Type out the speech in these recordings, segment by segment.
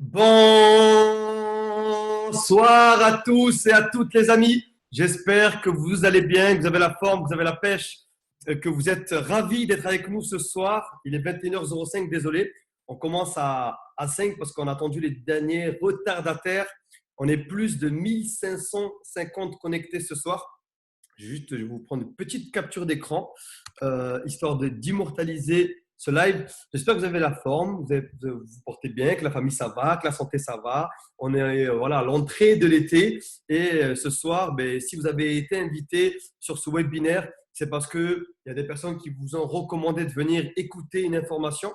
Bonsoir à tous et à toutes les amis. J'espère que vous allez bien, que vous avez la forme, que vous avez la pêche, que vous êtes ravis d'être avec nous ce soir. Il est 21h05, désolé. On commence à 5 parce qu'on a attendu les derniers retardataires. On est plus de 1550 connectés ce soir. Juste, je vais vous prendre une petite capture d'écran, histoire d'immortaliser ce live. J'espère que vous avez la forme, vous vous portez bien, que la famille ça va, que la santé ça va. On est voilà, à l'entrée de l'été et ce soir, si vous avez été invité sur ce webinaire, c'est parce qu'il y a des personnes qui vous ont recommandé de venir écouter une information.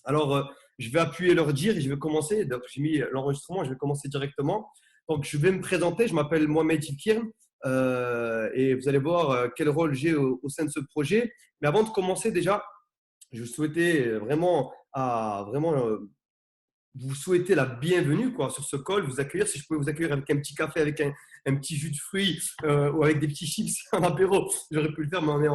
Alors, je vais appuyer leur dire et je vais commencer. Donc, j'ai mis l'enregistrement, je vais commencer directement. Donc, je vais me présenter. Je m'appelle Mohamed Ilkirm et vous allez voir quel rôle j'ai au sein de ce projet. Mais avant de commencer, déjà, je souhaitais vraiment vous souhaiter la bienvenue sur ce call, vous accueillir. Si je pouvais vous accueillir avec un petit café, avec un petit jus de fruits ou avec des petits chips en apéro, j'aurais pu le faire, mais on est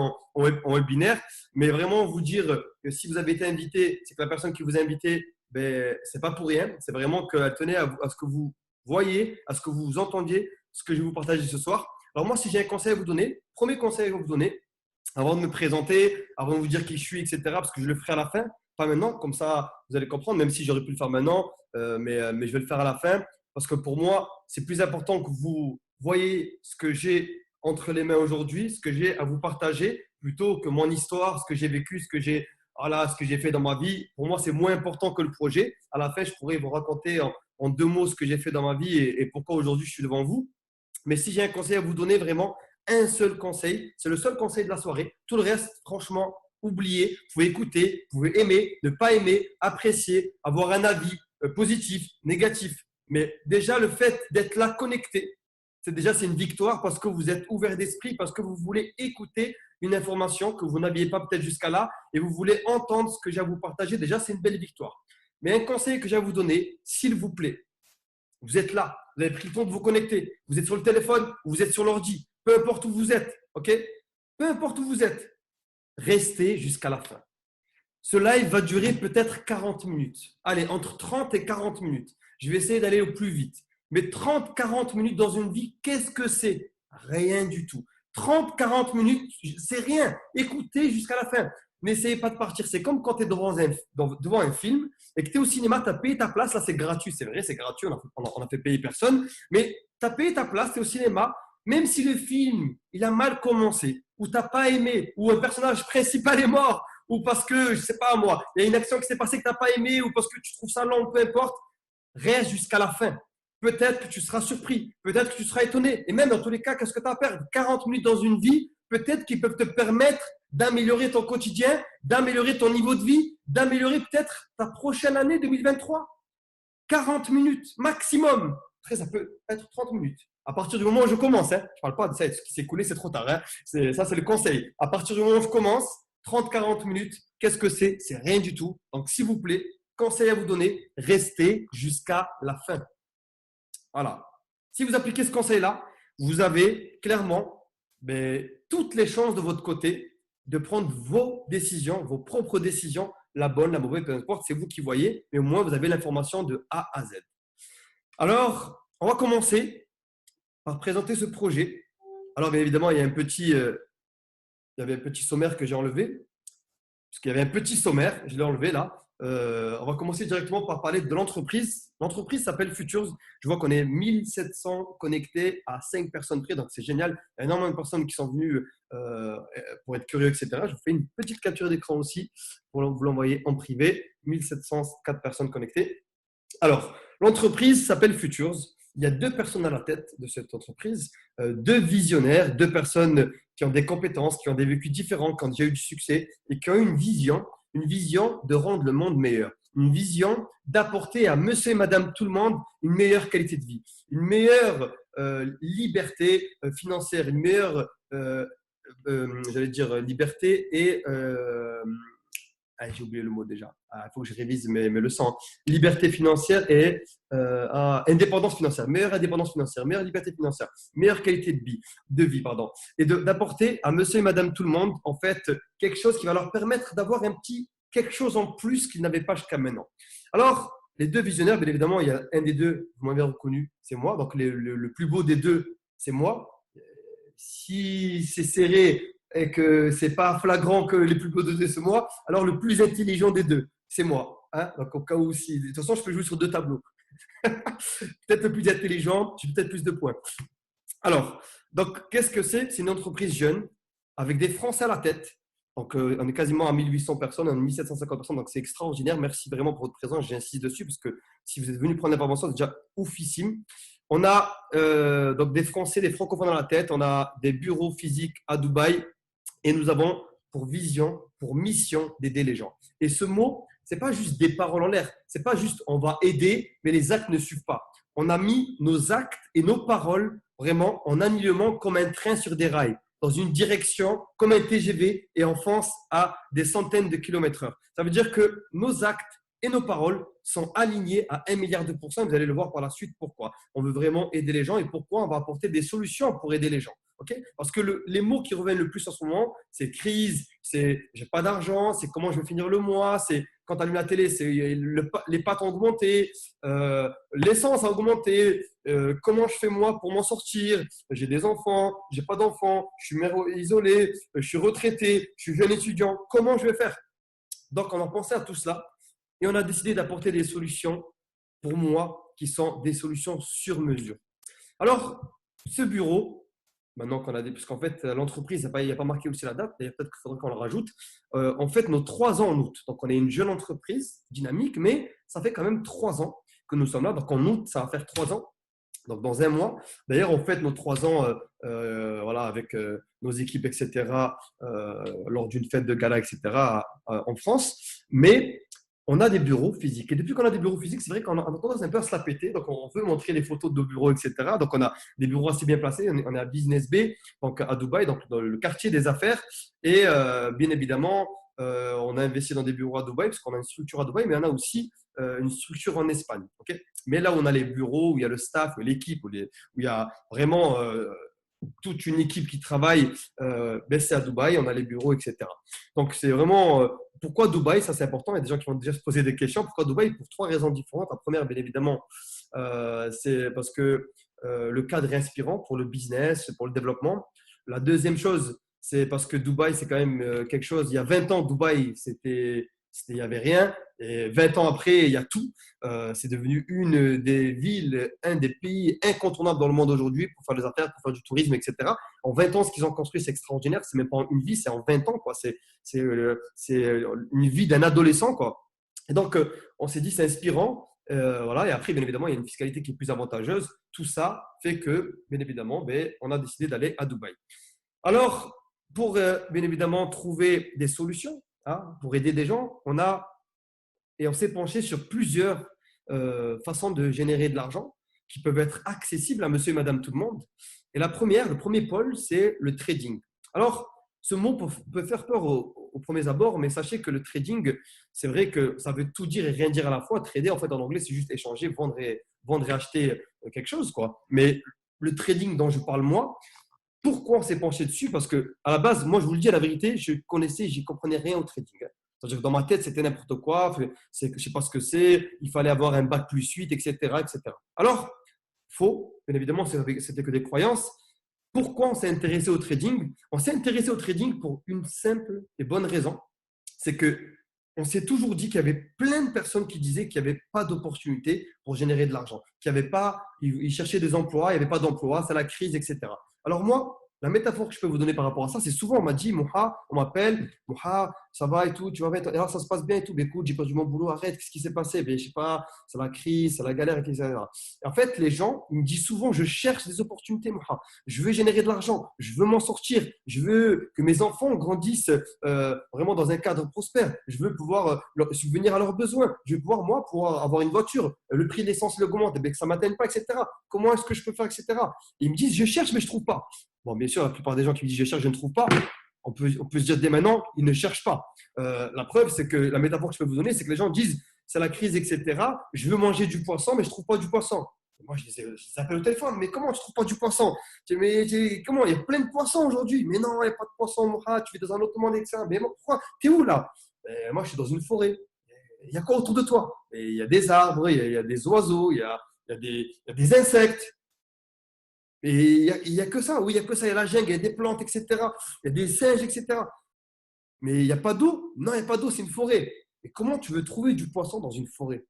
en webinaire. Mais vraiment vous dire que si vous avez été invité, c'est que la personne qui vous a invité, c'est pas pour rien. C'est vraiment qu'elle tenait à ce que vous voyez, à ce que vous entendiez, ce que je vais vous partager ce soir. Alors moi, si j'ai un conseil à vous donner, premier conseil à vous donner, avant de me présenter, avant de vous dire qui je suis, etc., parce que je le ferai à la fin, pas maintenant, comme ça vous allez comprendre, même si j'aurais pu le faire maintenant, mais je vais le faire à la fin, parce que pour moi, c'est plus important que vous voyez ce que j'ai entre les mains aujourd'hui, ce que j'ai à vous partager, plutôt que mon histoire, ce que j'ai vécu, ce que j'ai fait dans ma vie. Pour moi, c'est moins important que le projet. À la fin, je pourrais vous raconter en deux mots ce que j'ai fait dans ma vie et pourquoi aujourd'hui je suis devant vous. Mais si j'ai un conseil à vous donner, vraiment, un seul conseil, c'est le seul conseil de la soirée. Tout le reste, franchement, oubliez. Vous pouvez écouter, vous pouvez aimer, ne pas aimer, apprécier, avoir un avis positif, négatif. Mais déjà, le fait d'être là connecté, c'est une victoire parce que vous êtes ouvert d'esprit, parce que vous voulez écouter une information que vous n'aviez pas peut-être jusqu'à là et vous voulez entendre ce que j'ai à vous partager. Déjà, c'est une belle victoire. Mais un conseil que j'ai à vous donner, s'il vous plaît, vous êtes là, vous avez pris le temps de vous connecter, vous êtes sur le téléphone, vous êtes sur l'ordi, peu importe où vous êtes, ok? Peu importe où vous êtes, restez jusqu'à la fin. Ce live va durer peut-être 40 minutes. Allez, entre 30 et 40 minutes. Je vais essayer d'aller au plus vite. Mais 30-40 minutes dans une vie, qu'est-ce que c'est? Rien du tout. 30-40 minutes, c'est rien. Écoutez jusqu'à la fin. N'essayez pas de partir. C'est comme quand tu es devant un film et que tu es au cinéma, tu as payé ta place. Là, c'est gratuit. C'est vrai, c'est gratuit. On a fait payer personne. Mais tu as payé ta place, tu es au cinéma. Même si le film, il a mal commencé, ou tu n'as pas aimé, ou un personnage principal est mort, ou parce que, je sais pas moi, il y a une action qui s'est passée que tu n'as pas aimé, ou parce que tu trouves ça long, peu importe, reste jusqu'à la fin. Peut-être que tu seras surpris, peut-être que tu seras étonné. Et même dans tous les cas, qu'est-ce que tu as à perdre? 40 minutes dans une vie, peut-être qu'ils peuvent te permettre d'améliorer ton quotidien, d'améliorer ton niveau de vie, d'améliorer peut-être ta prochaine année 2023. 40 minutes maximum. Après, ça peut être 30 minutes. À partir du moment où je commence, je ne parle pas de ça, ce qui s'est coulé, c'est trop tard. Ça, c'est le conseil. À partir du moment où je commence, 30-40 minutes, qu'est-ce que c'est? C'est rien du tout. Donc, s'il vous plaît, conseil à vous donner, restez jusqu'à la fin. Voilà. Si vous appliquez ce conseil-là, vous avez clairement toutes les chances de votre côté de prendre vos décisions, vos propres décisions, la bonne, la mauvaise, peu importe, c'est vous qui voyez, mais au moins vous avez l'information de A à Z. Alors, on va commencer par présenter ce projet. Alors, bien évidemment, il y avait un petit sommaire que j'ai enlevé, puisqu'il y avait un petit sommaire, je l'ai enlevé là. On va commencer directement par parler de l'entreprise. L'entreprise s'appelle Futures. Je vois qu'on est 1700 connectés à 5 personnes près, donc c'est génial. Il y a énormément de personnes qui sont venues pour être curieux, etc. Je vous fais une petite capture d'écran aussi pour vous l'envoyer en privé. 1704 personnes connectées. Alors, l'entreprise s'appelle Futures. Il y a 2 personnes à la tête de cette entreprise, 2 visionnaires, 2 personnes qui ont des compétences, qui ont des vécus différents, qui ont déjà eu du succès et qui ont une vision de rendre le monde meilleur, une vision d'apporter à monsieur et madame tout le monde une meilleure qualité de vie, une meilleure liberté financière, une meilleure, liberté et j'ai oublié le mot déjà. Il faut que je révise mes leçons. Liberté financière et indépendance financière. Meilleure indépendance financière, meilleure liberté financière, meilleure qualité de vie, pardon. Et d'apporter à monsieur et madame tout le monde, en fait, quelque chose qui va leur permettre d'avoir quelque chose en plus qu'ils n'avaient pas jusqu'à maintenant. Alors, les deux visionnaires, bien évidemment, il y a un des deux, vous m'avez reconnu, c'est moi. Donc, le plus beau des deux, c'est moi. Si c'est serré et que c'est pas flagrant que les plus beaux des deux, c'est moi, alors le plus intelligent des deux, c'est moi. Hein. Donc, au cas où, si, de toute façon, je peux jouer sur deux tableaux. Peut-être le plus intelligent, j'ai peut-être plus de points. Alors, donc, qu'est-ce que c'est? C'est une entreprise jeune avec des Français à la tête. Donc, on est quasiment à 1800 personnes, on est 1750 personnes, donc c'est extraordinaire. Merci vraiment pour votre présence, j'insiste dessus parce que si vous êtes venu prendre l'information, c'est déjà oufissime. On a donc des Français, des francophones à la tête, on a des bureaux physiques à Dubaï et nous avons pour vision, pour mission d'aider les gens. Et ce mot, c'est pas juste des paroles en l'air, c'est pas juste on va aider, mais les actes ne suivent pas. On a mis nos actes et nos paroles vraiment en alignement comme un train sur des rails, dans une direction comme un TGV et on fonce à des centaines de kilomètres/heure. Ça veut dire que nos actes et nos paroles sont alignés à 1 milliard de pourcents. Vous allez le voir par la suite pourquoi. On veut vraiment aider les gens et pourquoi on va apporter des solutions pour aider les gens. Okay, parce que les mots qui reviennent le plus en ce moment, c'est crise, c'est j'ai pas d'argent, c'est comment je vais finir le mois, c'est quand tu allumes la télé, c'est les pâtes ont augmenté, l'essence a augmenté, comment je fais moi pour m'en sortir, j'ai des enfants, j'ai pas d'enfants, je suis mère isolée, je suis retraité, je suis jeune étudiant, comment je vais faire? Donc on a pensé à tout cela et on a décidé d'apporter des solutions pour moi qui sont des solutions sur mesure. Alors, ce bureau, maintenant qu'on a des. Parce qu'en fait, l'entreprise, il n'y a pas marqué aussi la date, d'ailleurs, peut-être qu'il faudrait qu'on le rajoute. En fait, nos 3 ans en août. Donc, on est une jeune entreprise dynamique, mais ça fait quand même 3 ans que nous sommes là. Donc, en août, ça va faire 3 ans. Donc, dans un mois. D'ailleurs, on fête nos 3 ans voilà, avec nos équipes, etc., lors d'une fête de gala, etc., en France. Mais on a des bureaux physiques. Et depuis qu'on a des bureaux physiques, c'est vrai qu'on a tendance un peu à se la péter. Donc, on veut montrer les photos de nos bureaux, etc. Donc, on a des bureaux assez bien placés. On est à Business Bay, donc à Dubaï, donc dans le quartier des affaires. Et bien évidemment, on a investi dans des bureaux à Dubaï parce qu'on a une structure à Dubaï, mais on a aussi une structure en Espagne. Okay, mais là où on a les bureaux, où il y a le staff, l'équipe, où il y a vraiment toute une équipe qui travaille, c'est à Dubaï, on a les bureaux, etc. Donc, c'est vraiment pourquoi Dubaï, ça c'est important. Il y a des gens qui vont déjà se poser des questions. Pourquoi Dubaï? Pour 3 raisons différentes. La première, bien évidemment, c'est parce que le cadre est inspirant pour le business, pour le développement. La deuxième chose, c'est parce que Dubaï, c'est quand même quelque chose. Il y a 20 ans, Dubaï, il n'y avait rien. Et 20 ans après, il y a tout. C'est devenu une des villes, un des pays incontournables dans le monde aujourd'hui pour faire des affaires, pour faire du tourisme, etc. En 20 ans, ce qu'ils ont construit, c'est extraordinaire. C'est même pas une vie, c'est en 20 ans. Quoi. C'est une vie d'un adolescent. Quoi. Et donc, on s'est dit, c'est inspirant. Voilà. Et après, bien évidemment, il y a une fiscalité qui est plus avantageuse. Tout ça fait que, bien évidemment, on a décidé d'aller à Dubaï. Alors, pour bien évidemment trouver des solutions, hein, pour aider des gens, on s'est penché sur plusieurs façons de générer de l'argent qui peuvent être accessibles à monsieur et madame tout le monde. Et le premier pôle, c'est le trading. Alors, ce mot peut faire peur aux premiers abords, mais sachez que le trading, c'est vrai que ça veut tout dire et rien dire à la fois. Trader, en fait, en anglais, c'est juste échanger, vendre et acheter quelque chose, quoi. Mais le trading dont je parle, moi, pourquoi on s'est penché dessus? Parce que à la base, moi, je vous le dis à la vérité, j'y comprenais rien au trading. C'est-à-dire que dans ma tête, c'était n'importe quoi. Je ne sais pas ce que c'est. Il fallait avoir un bac plus 8, etc., etc. Alors, faux. Bien évidemment, c'était que des croyances. Pourquoi on s'est intéressé au trading? On s'est intéressé au trading pour une simple et bonne raison. C'est que on s'est toujours dit qu'il y avait plein de personnes qui disaient qu'il n'y avait pas d'opportunité pour générer de l'argent, ils cherchaient des emplois, il n'y avait pas d'emploi, c'est la crise, etc. Alors moi, la métaphore que je peux vous donner par rapport à ça, c'est souvent on m'a dit, Moha, on m'appelle, Moha, ça va et tout, tu vas bien, alors ça se passe bien et tout, mais écoute, j'ai perdu mon boulot, arrête, qu'est-ce qui s'est passé? Je sais pas, c'est la crise, c'est la galère, etc. Et en fait, les gens, ils me disent souvent, je cherche des opportunités, Moha, je veux générer de l'argent, je veux m'en sortir, je veux que mes enfants grandissent vraiment dans un cadre prospère, je veux pouvoir subvenir à leurs besoins, je veux pouvoir avoir une voiture, le prix de l'essence augmente, que ça ne m'atteigne pas, etc. Comment est-ce que je peux faire, etc. Et ils me disent, je cherche, mais je ne trouve pas. Bon, bien sûr, la plupart des gens qui me disent je cherche, je ne trouve pas, on peut se dire dès maintenant, ils ne cherchent pas. La preuve, c'est que la métaphore que je peux vous donner, c'est que les gens disent c'est la crise, etc. Je veux manger du poisson, mais je ne trouve pas du poisson. Moi, je les appelle au téléphone, mais comment tu ne trouves pas du poisson? Comment? Il y a plein de poissons aujourd'hui. Mais non, il n'y a pas de poisson. Tu vis dans un autre monde, etc. Mais pourquoi? Tu es où là? Moi, je suis dans une forêt. il y a quoi autour de toi? Et il y a des arbres, il y a des oiseaux, il y a des insectes. Et il y a que ça. Oui, il y a que ça. Il y a la jungle, il y a des plantes, etc. Il y a des singes, etc. Mais il n'y a pas d'eau? Non, il n'y a pas d'eau, c'est une forêt. Et comment tu veux trouver du poisson dans une forêt?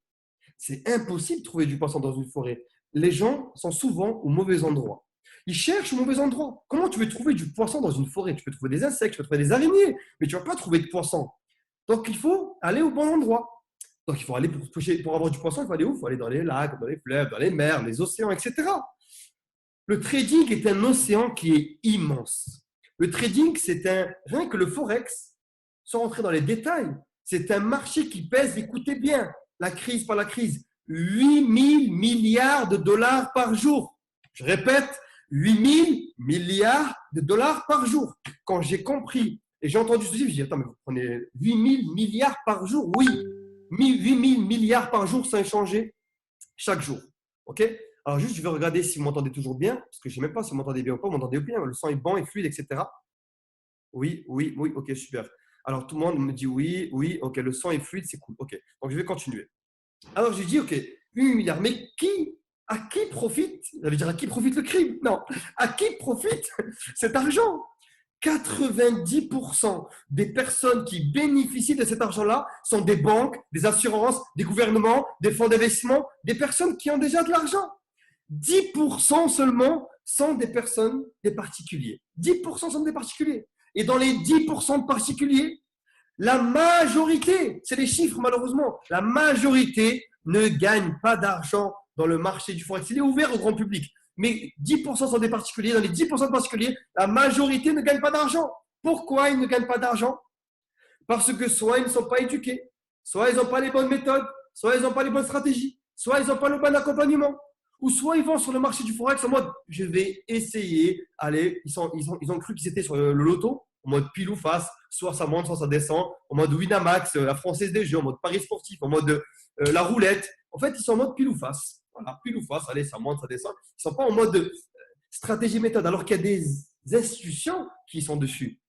C'est impossible de trouver du poisson dans une forêt. Les gens sont souvent au mauvais endroit. Ils cherchent au mauvais endroit. Comment tu veux trouver du poisson dans une forêt? Tu peux trouver des insectes, tu peux trouver des araignées, mais tu ne vas pas trouver de poisson. Donc, il faut aller au bon endroit. Donc, il faut aller pour pêcher, pour avoir du poisson, il faut aller où? Il faut aller dans les lacs, dans les fleuves, dans les mers, les océans, etc. Le trading est un océan qui est immense. Le trading, rien que le forex, sans rentrer dans les détails, c'est un marché qui pèse, écoutez bien, la crise par la crise, 8 000 milliards de dollars par jour. Je répète, 8 000 milliards de dollars par jour. Quand j'ai compris et j'ai entendu ceci, je me dis, attends, mais vous prenez 8 000 milliards par jour? Oui, 8 000 milliards par jour sans échanger chaque jour. OK? Alors, juste, je vais regarder si vous m'entendez toujours bien, parce que je ne sais même pas si vous m'entendez bien ou pas. Vous m'entendez bien, le son est bon et fluide, etc. Oui, oui, oui, OK, super. Alors, tout le monde me dit oui, oui, OK, le son est fluide, c'est cool. OK, donc je vais continuer. Alors, j'ai dit, OK, 8 milliards, mais à qui profite, ça veut dire à qui profite le crime? Non, à qui profite cet argent? 90% des personnes qui bénéficient de cet argent-là sont des banques, des assurances, des gouvernements, des fonds d'investissement, des personnes qui ont déjà de l'argent. 10% seulement sont des personnes, des particuliers. 10% sont des particuliers. Et dans les 10% de particuliers, la majorité, c'est les chiffres malheureusement, la majorité ne gagne pas d'argent dans le marché du forex. Il est ouvert au grand public. Mais 10% sont des particuliers. Dans les 10% de particuliers, la majorité ne gagne pas d'argent. Pourquoi ils ne gagnent pas d'argent? Parce que soit ils ne sont pas éduqués, soit ils n'ont pas les bonnes méthodes, soit ils n'ont pas les bonnes stratégies, soit ils n'ont pas le bon accompagnement, ou soit ils vont sur le marché du forex en mode je vais essayer. Allez, ils ont cru qu'ils étaient sur le loto, en mode pile ou face, soit ça monte, soit ça descend, en mode Winamax, la française des jeux, en mode paris sportif, en mode la roulette. En fait, ils sont en mode pile ou face. Voilà, pile ou face, allez, ça monte, ça descend. Ils ne sont pas en mode stratégie méthode, alors qu'il y a des institutions qui sont dessus.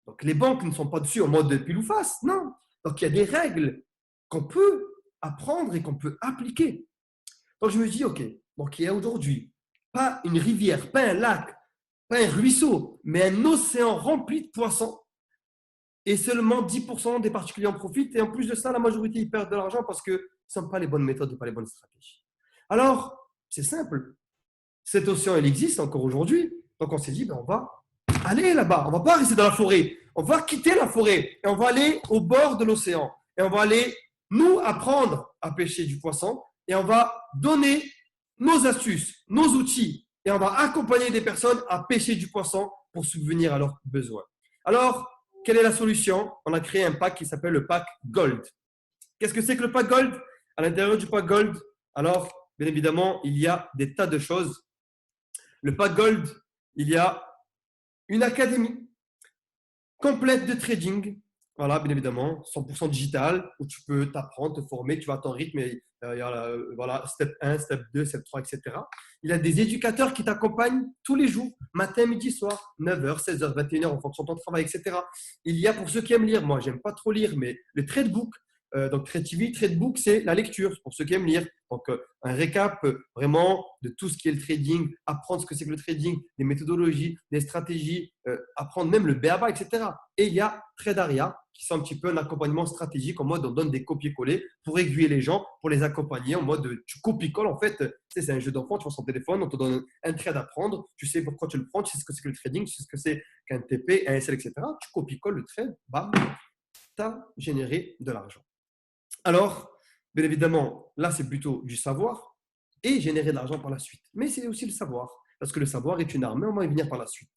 Donc, les banques ne sont pas dessus en mode pile ou face, non. Donc, il y a des règles qu'on peut apprendre et qu'on peut appliquer. Donc, je me dis, OK, donc il y a aujourd'hui pas une rivière, pas un lac, pas un ruisseau, mais un océan rempli de poissons. Et seulement 10% des particuliers en profitent. Et en plus de ça, la majorité, ils perdent de l'argent parce que ce ne sont pas les bonnes méthodes et pas les bonnes stratégies. Alors, c'est simple. Cet océan, il existe encore aujourd'hui. Donc, on s'est dit, ben, on va aller là-bas. On ne va pas rester dans la forêt. On va quitter la forêt et on va aller au bord de l'océan. Et on va aller, nous, apprendre à pêcher du poisson et on va donner nos astuces, nos outils et on va accompagner des personnes à pêcher du poisson pour subvenir à leurs besoins. Alors, quelle est la solution? On a créé un pack qui s'appelle le pack Gold. Qu'est-ce que c'est que le pack Gold? À l'intérieur du pack Gold, alors, bien évidemment, il y a des tas de choses. Le pack Gold, il y a une académie complète de trading. Voilà, bien évidemment, 100% digital, où tu peux t'apprendre, te former, tu vas à ton rythme. Et, voilà, step 1, step 2, step 3, etc. Il y a des éducateurs qui t'accompagnent tous les jours, matin, midi, soir, 9h, 16h, 21h, en fonction de ton travail, etc. Il y a pour ceux qui aiment lire, moi, j'aime pas trop lire, mais le Tradebook, donc Trade TV, Tradebook, c'est la lecture pour ceux qui aiment lire. Donc, un récap vraiment de tout ce qui est le trading, apprendre ce que c'est que le trading, des méthodologies, des stratégies, apprendre même le BABA, etc. Et il y a Tradaria, qui sont un petit peu un accompagnement stratégique en mode on donne des copier-coller pour aiguiller les gens, pour les accompagner en mode tu copies-colles. En fait, tu sais, c'est un jeu d'enfant, tu vois son téléphone, on te donne un trade à prendre, tu sais pourquoi tu le prends, tu sais ce que c'est que le trading, tu sais ce que c'est qu'un TP, un SL, etc. Tu copies-colles le trade, bam, tu as généré de l'argent. Alors, bien évidemment, là, c'est plutôt du savoir et générer de l'argent par la suite. Mais c'est aussi le savoir, parce que le savoir est une arme, mais on va y venir par la suite.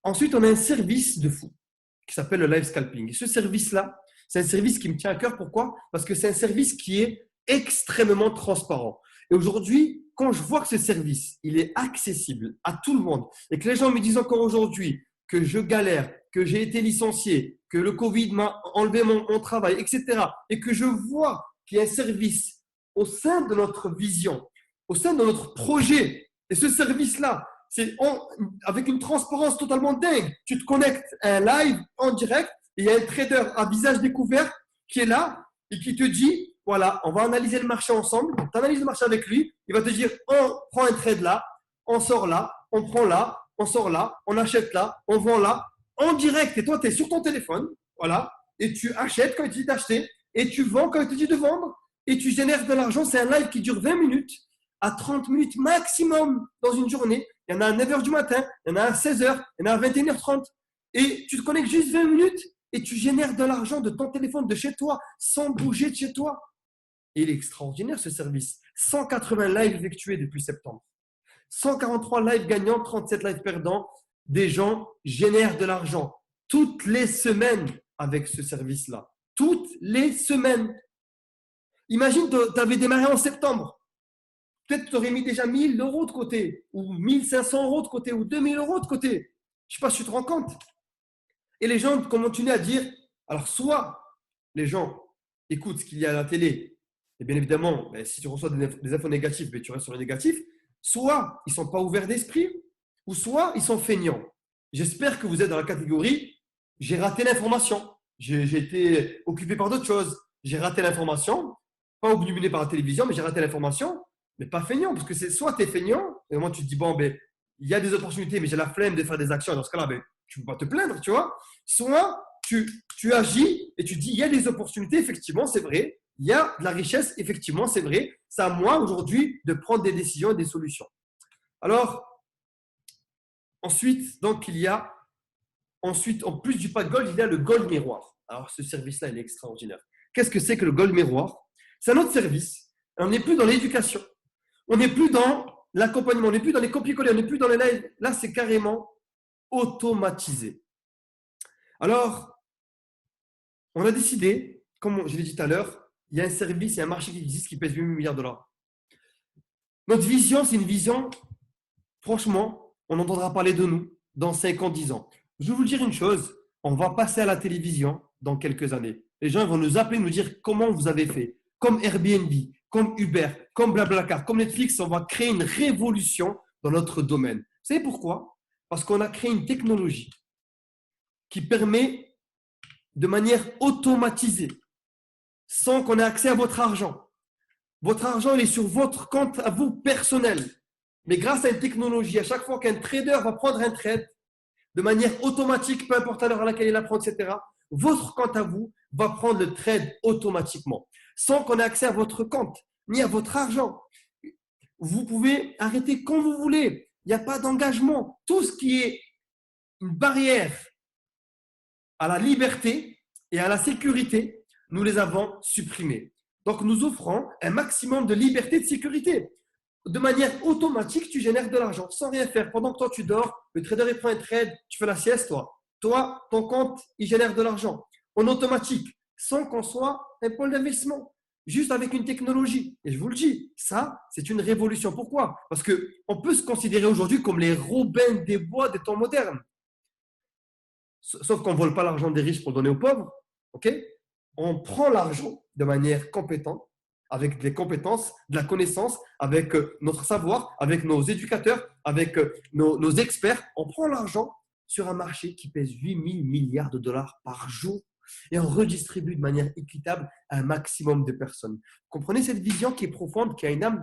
Ensuite, on a un service de fou qui s'appelle le live scalping. Et ce service-là, c'est un service qui me tient à cœur. Pourquoi? Parce que c'est un service qui est extrêmement transparent. Et aujourd'hui, quand je vois que ce service, il est accessible à tout le monde et que les gens me disent encore aujourd'hui que je galère, que j'ai été licencié, que le Covid m'a enlevé mon travail, etc. Et que je vois qu'il y a un service au sein de notre vision, au sein de notre projet. Et ce service-là, c'est avec une transparence totalement dingue. Tu te connectes à un live en direct et il y a un trader à visage découvert qui est là et qui te dit, voilà, on va analyser le marché ensemble. Tu analyses le marché avec lui. Il va te dire, on prend un trade là, on sort là, on prend là, on sort là, on achète là, on vend là, en direct. Et toi, tu es sur ton téléphone, voilà, et tu achètes quand il te dit d'acheter, et tu vends quand il te dit de vendre, et tu génères de l'argent. C'est un live qui dure 20 minutes à 30 minutes maximum dans une journée. Il y en a à 9h du matin, il y en a à 16h, il y en a à 21h30. Et tu te connectes juste 20 minutes et tu génères de l'argent de ton téléphone, de chez toi, sans bouger de chez toi. Et il est extraordinaire ce service. 180 lives effectués depuis septembre. 143 lives gagnants, 37 lives perdants. Des gens génèrent de l'argent toutes les semaines avec ce service-là. Toutes les semaines. Imagine, tu avais démarré en septembre. Peut-être que tu aurais mis déjà 1000 euros de côté, ou 1500 euros de côté, ou 2000 euros de côté. Je ne sais pas si tu te rends compte. Et les gens continuent à dire, alors soit les gens écoutent ce qu'il y a à la télé, et bien évidemment, si tu reçois des infos négatives, tu restes sur le négatif, soit ils ne sont pas ouverts d'esprit, ou soit ils sont feignants. J'espère que vous êtes dans la catégorie, j'ai raté l'information, j'ai été occupé par d'autres choses, j'ai raté l'information, pas obnubilé par la télévision, mais j'ai raté l'information, mais pas feignant, parce que c'est soit tu es feignant, et au moins tu te dis, bon, il y a des opportunités, mais j'ai la flemme de faire des actions, dans ce cas-là, tu ne peux pas te plaindre, tu vois. Soit tu agis et tu dis, il y a des opportunités, effectivement, c'est vrai, il y a de la richesse, effectivement, c'est vrai, c'est à moi aujourd'hui de prendre des décisions et des solutions. Alors, ensuite, donc, en plus du pack gold, il y a le gold miroir. Alors, ce service-là, il est extraordinaire. Qu'est-ce que c'est que le gold miroir? C'est un autre service. On n'est plus dans l'éducation. On n'est plus dans l'accompagnement. On n'est plus dans les copier-coller. On n'est plus dans les lives. Là, c'est carrément automatisé. Alors, on a décidé, comme je l'ai dit tout à l'heure, il y a un service, il y a un marché qui existe qui pèse 8 milliards de dollars. Notre vision, c'est une vision, franchement, on entendra parler de nous dans 5 ans, 10 ans. Je vais vous dire une chose, on va passer à la télévision dans quelques années. Les gens vont nous appeler, nous dire comment vous avez fait. Comme Airbnb, comme Uber, comme Blablacar, comme Netflix, on va créer une révolution dans notre domaine. Vous savez pourquoi? Parce qu'on a créé une technologie qui permet de manière automatisée, sans qu'on ait accès à votre argent. Votre argent, il est sur votre compte à vous personnel. Mais grâce à une technologie, à chaque fois qu'un trader va prendre un trade, de manière automatique, peu importe à l'heure à laquelle il la prend, etc., votre compte à vous va prendre le trade automatiquement, sans qu'on ait accès à votre compte, ni à votre argent. Vous pouvez arrêter quand vous voulez. Il n'y a pas d'engagement. Tout ce qui est une barrière à la liberté et à la sécurité, nous les avons supprimés. Donc, nous offrons un maximum de liberté et de sécurité. De manière automatique, tu génères de l'argent sans rien faire. Pendant que toi, tu dors, le trader, il prend un trade, tu fais la sieste, toi. Toi, ton compte, il génère de l'argent en automatique, sans qu'on soit un pôle d'investissement, juste avec une technologie. Et je vous le dis, ça, c'est une révolution. Pourquoi? Parce qu'on peut se considérer aujourd'hui comme les Robins des Bois des temps modernes. Sauf qu'on ne vole pas l'argent des riches pour le donner aux pauvres. Ok? On prend l'argent de manière compétente, avec des compétences, de la connaissance, avec notre savoir, avec nos éducateurs, avec nos experts. On prend l'argent sur un marché qui pèse 8 000 milliards de dollars par jour et on redistribue de manière équitable à un maximum de personnes. Vous comprenez cette vision qui est profonde, qui a une âme?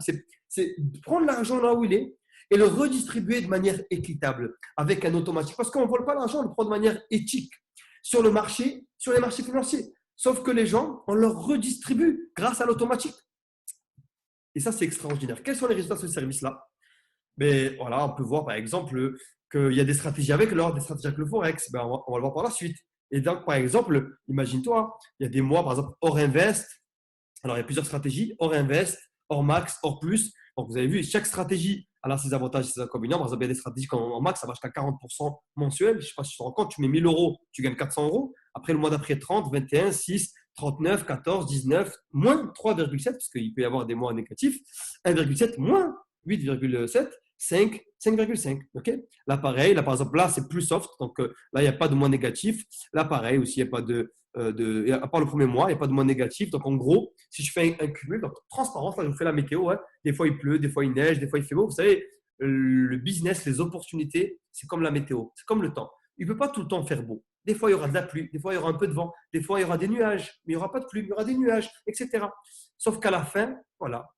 C'est prendre l'argent là où il est et le redistribuer de manière équitable avec un automatique. Parce qu'on ne vole pas l'argent, on le prend de manière éthique sur le marché, sur les marchés financiers. Sauf que les gens, on leur redistribue grâce à l'automatique. Et ça, c'est extraordinaire. Quels sont les résultats de ce service-là? Voilà, on peut voir par exemple qu'il y a des stratégies avec l'or, des stratégies avec le Forex. On va le voir par la suite. Et donc, par exemple, imagine-toi, il y a des mois, par exemple, Or Invest. Alors, il y a plusieurs stratégies, Or Invest, Or Max, Or Plus. Donc, vous avez vu, chaque stratégie a ses avantages et ses inconvénients. Par exemple, il y a des stratégies comme en Max, ça va jusqu'à 40% mensuel. Je ne sais pas si tu te rends compte, tu mets 1000 euros, tu gagnes 400 euros. Après, le mois d'après, 30, 21, 6, 39, 14, 19, moins 3,7, parce qu'il peut y avoir des mois négatifs, 1,7, moins 8,7, 5, 5,5. Okay, là, pareil, là, par exemple, là, c'est plus soft. Donc, là, il n'y a pas de mois négatif. Là, pareil, aussi, il n'y a pas à part le premier mois, il n'y a pas de mois négatif. Donc, en gros, si je fais un cumul, donc transparence, là, je vous fais la météo. Hein. Des fois, il pleut, des fois, il neige, des fois, il fait beau. Vous savez, le business, les opportunités, c'est comme la météo, c'est comme le temps. Il ne peut pas tout le temps faire beau. Des fois, il y aura de la pluie, des fois, il y aura un peu de vent, des fois, il y aura des nuages, mais il n'y aura pas de pluie, mais il y aura des nuages, etc. Sauf qu'à la fin, voilà,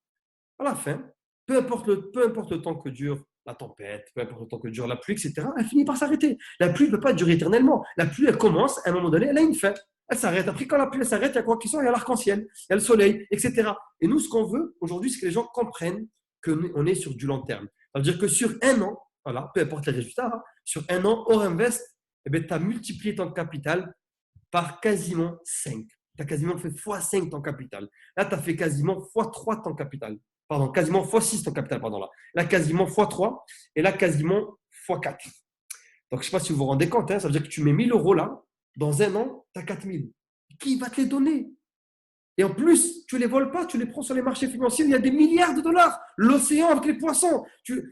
à la fin, peu importe le temps que dure la tempête, peu importe le temps que dure la pluie, etc., elle finit par s'arrêter. La pluie ne peut pas durer éternellement. La pluie, elle commence, à un moment donné, elle a une fin. Elle s'arrête. Après, quand la pluie s'arrête, il y a quoi qu'il soit, il y a l'arc-en-ciel, il y a le soleil, etc. Et nous, ce qu'on veut aujourd'hui, c'est que les gens comprennent qu'on est sur du long terme. Ça veut dire que sur un an, voilà, peu importe les résultats, hein, sur un an, hors invest, eh tu as multiplié ton capital par quasiment 5. Tu as quasiment fait x5 ton capital. Là, tu as fait quasiment x3 ton capital. Pardon, quasiment x6 ton capital, pardon là. Là, quasiment x3 et là, quasiment x4. Donc, je ne sais pas si vous vous rendez compte, hein, ça veut dire que tu mets 1000 euros là, dans un an, tu as 4000. Qui va te les donner? Et en plus, tu ne les voles pas, tu les prends sur les marchés financiers, il y a des milliards de dollars. L'océan avec les poissons.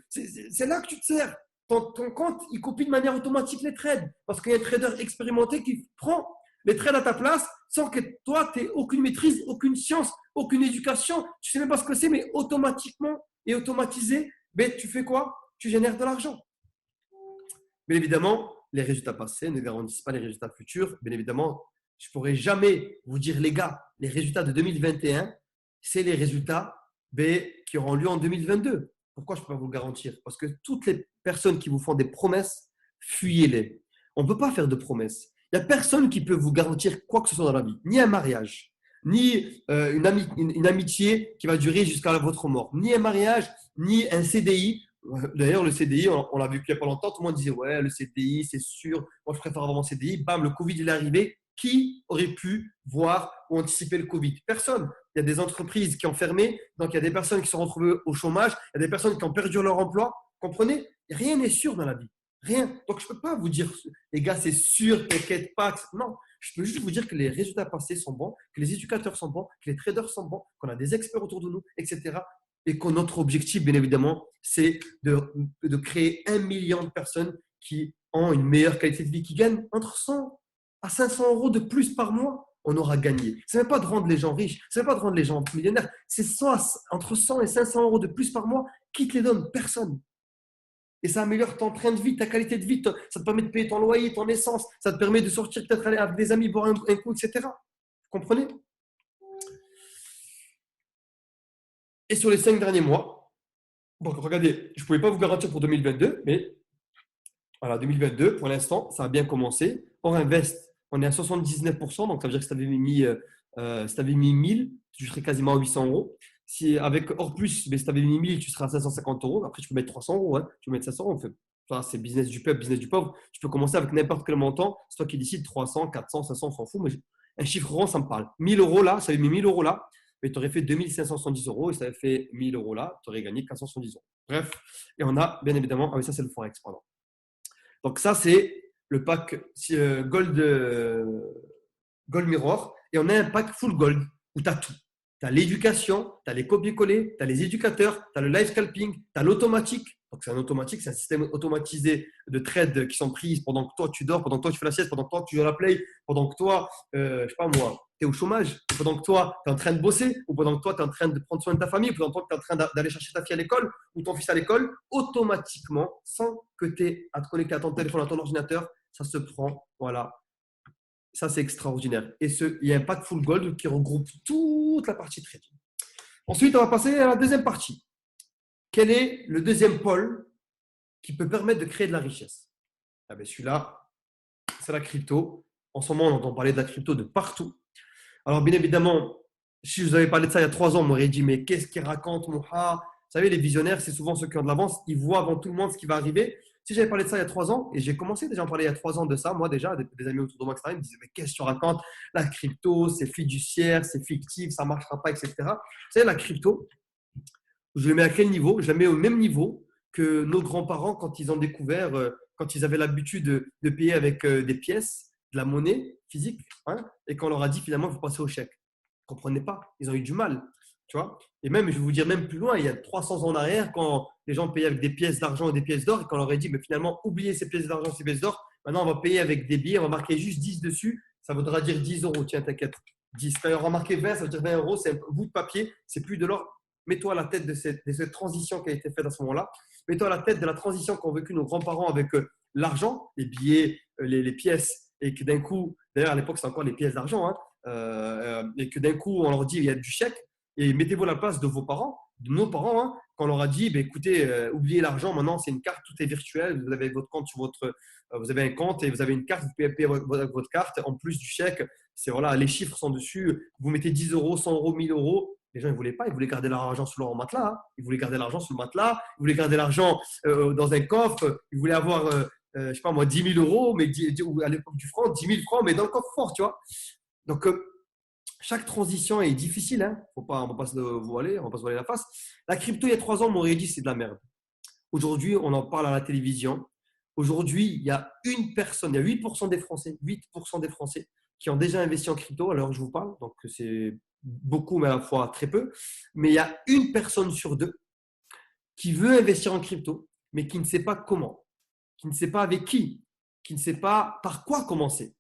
C'est là que tu te sers. Ton compte, il copie de manière automatique les trades. Parce qu'il y a un trader expérimenté qui prend les trades à ta place sans que toi, tu n'aies aucune maîtrise, aucune science, aucune éducation. Tu ne sais même pas ce que c'est, mais automatiquement et automatisé, ben, tu fais quoi? Tu génères de l'argent. Bien évidemment, les résultats passés ne garantissent pas les résultats futurs. Bien évidemment, je ne pourrais jamais vous dire, les gars, les résultats de 2021, c'est les résultats qui auront lieu en 2022. Pourquoi je ne peux pas vous le garantir? Parce que toutes les personnes qui vous font des promesses, fuyez-les. On ne peut pas faire de promesses. Il n'y a personne qui peut vous garantir quoi que ce soit dans la vie. Ni un mariage, ni une amitié qui va durer jusqu'à votre mort. Ni un mariage, ni un CDI. D'ailleurs, le CDI, on l'a vu qu'il n'y a pas longtemps, tout le monde disait ouais, le CDI, c'est sûr, moi je préfère avoir mon CDI. Bam, le Covid il est arrivé. Qui aurait pu voir ou anticiper le Covid? Personne. Il y a des entreprises qui ont fermé, donc il y a des personnes qui se sont retrouvées au chômage, il y a des personnes qui ont perdu leur emploi. Comprenez? Rien n'est sûr dans la vie. Rien. Donc je ne peux pas vous dire, les gars, c'est sûr, t'inquiète pas. Non, je peux juste vous dire que les résultats passés sont bons, que les éducateurs sont bons, que les traders sont bons, qu'on a des experts autour de nous, etc. Et que notre objectif, bien évidemment, c'est de créer 1 million de personnes qui ont une meilleure qualité de vie, qui gagnent entre 100 à 500 euros de plus par mois. On aura gagné. Ce n'est pas de rendre les gens riches, ce n'est pas de rendre les gens millionnaires. C'est entre 100 et 500 euros de plus par mois. Qui te les donne? Personne. Et ça améliore ton train de vie, ta qualité de vie. Ça te permet de payer ton loyer, ton essence. Ça te permet de sortir, peut-être aller avec des amis, boire un coup, etc. Vous comprenez? Et sur les 5 derniers mois, bon, regardez, je ne pouvais pas vous garantir pour 2022, mais voilà, 2022, pour l'instant, ça a bien commencé. Hors invest, on est à 79%, donc ça veut dire que si tu avais mis 1000, tu serais quasiment à 800 euros. Si avec hors plus, mais si tu avais mis 1000, tu seras à 550 euros. Après, tu peux mettre 300 euros, hein. Tu peux mettre 500 euros. C'est business du peuple, business du pauvre. Tu peux commencer avec n'importe quel montant. C'est toi qui décides 300, 400, 500, on s'en fout. Mais un chiffre rond, ça me parle. 1000 euros là, ça avait mis 1000 euros là, mais tu aurais fait 2570 euros. Et ça avait fait 1000 euros là, tu aurais gagné 470 euros. Bref, et on a bien évidemment, ah oui, ça c'est le Forex, pardon. Donc ça, c'est le pack Gold Mirror. Et on a un pack Full Gold où tu as tout. Tu as l'éducation, tu as les copier-coller, tu as les éducateurs, tu as le live scalping, tu as l'automatique. Donc c'est un automatique, c'est un système automatisé de trades qui sont prises pendant que toi tu dors, pendant que toi tu fais la sieste, pendant que toi tu joues à la play, pendant que toi, je sais pas moi, tu es au chômage, pendant que toi tu es en train de bosser, ou pendant que toi tu es en train de prendre soin de ta famille, ou pendant que toi tu es en train d'aller chercher ta fille à l'école ou ton fils à l'école, automatiquement, sans que tu aies à te connecter à ton téléphone, à ton ordinateur, ça se prend. Voilà. Ça, c'est extraordinaire. Et il y a un pack Full Gold qui regroupe toute la partie trading. Ensuite, on va passer à la deuxième partie. Quel est le deuxième pôle qui peut permettre de créer de la richesse? Ah ben celui-là, c'est la crypto. En ce moment, on entend parler de la crypto de partout. Alors, bien évidemment, si je vous avais parlé de ça il y a 3 ans, on m'aurait dit, mais qu'est-ce qu'il raconte, Moha? Vous savez, les visionnaires, c'est souvent ceux qui ont de l'avance. Ils voient avant tout le monde ce qui va arriver. Si j'avais parlé de ça il y a 3 ans, et j'ai commencé déjà à en parler il y a 3 ans de ça, moi déjà, des amis autour de moi, etc., ils me disaient, mais qu'est-ce que tu racontes? La crypto, c'est fiduciaire, c'est fictif, ça ne marchera pas, etc. Vous savez, la crypto, je le mets à quel niveau? Je la mets au même niveau que nos grands-parents quand ils ont découvert, quand ils avaient l'habitude de payer avec des pièces, de la monnaie physique, hein, et qu'on leur a dit finalement, il faut passer au chèque. Ils ne comprenaient pas, ils ont eu du mal. Tu vois? Et même, je vais vous dire même plus loin, il y a 300 ans en arrière, quand les gens payaient avec des pièces d'argent et des pièces d'or, et qu'on leur a dit, mais finalement, oubliez ces pièces d'argent, ces pièces d'or, maintenant on va payer avec des billets, on va marquer juste 10 dessus, ça voudra dire 10 euros, tiens, t'inquiète. 10. Quand il y aura marqué 20, ça veut dire 20 euros, c'est un bout de papier, c'est plus de l'or. Mets-toi à la tête de cette transition qui a été faite à ce moment-là. Mets-toi à la tête de la transition qu'ont vécu nos grands-parents avec l'argent, les billets, les pièces et que d'un coup, d'ailleurs à l'époque, c'est encore les pièces d'argent, hein, et que d'un coup, on leur dit il y a du chèque et mettez-vous à la place de vos parents, de nos parents, hein, quand on leur a dit bah, écoutez, oubliez l'argent, maintenant c'est une carte, tout est virtuel, vous avez votre compte sur vous avez un compte et vous avez une carte, vous pouvez payer votre carte en plus du chèque. C'est voilà, les chiffres sont dessus. Vous mettez 10 euros, 100 euros, 1000 euros. Les gens, ils ne voulaient pas. Ils voulaient garder leur argent sous leur matelas. Hein. Ils voulaient garder l'argent sous le matelas. Ils voulaient garder l'argent dans un coffre. Ils voulaient avoir, je sais pas moi, 10 000 euros, mais ou à l'époque du franc, 10 000 francs, mais dans le coffre fort, tu vois. Donc, chaque transition est difficile. Hein. On ne va pas se voiler, on va pas se voiler la face. La crypto, il y a 3 ans, on m'aurait dit c'est de la merde. Aujourd'hui, on en parle à la télévision. Aujourd'hui, il y a une personne, il y a 8% des Français, 8% des Français qui ont déjà investi en crypto à l'heure où je vous parle. Donc, c'est beaucoup, mais à la fois très peu. Mais il y a une personne sur deux qui veut investir en crypto, mais qui ne sait pas comment, qui ne sait pas avec qui ne sait pas par quoi commencer.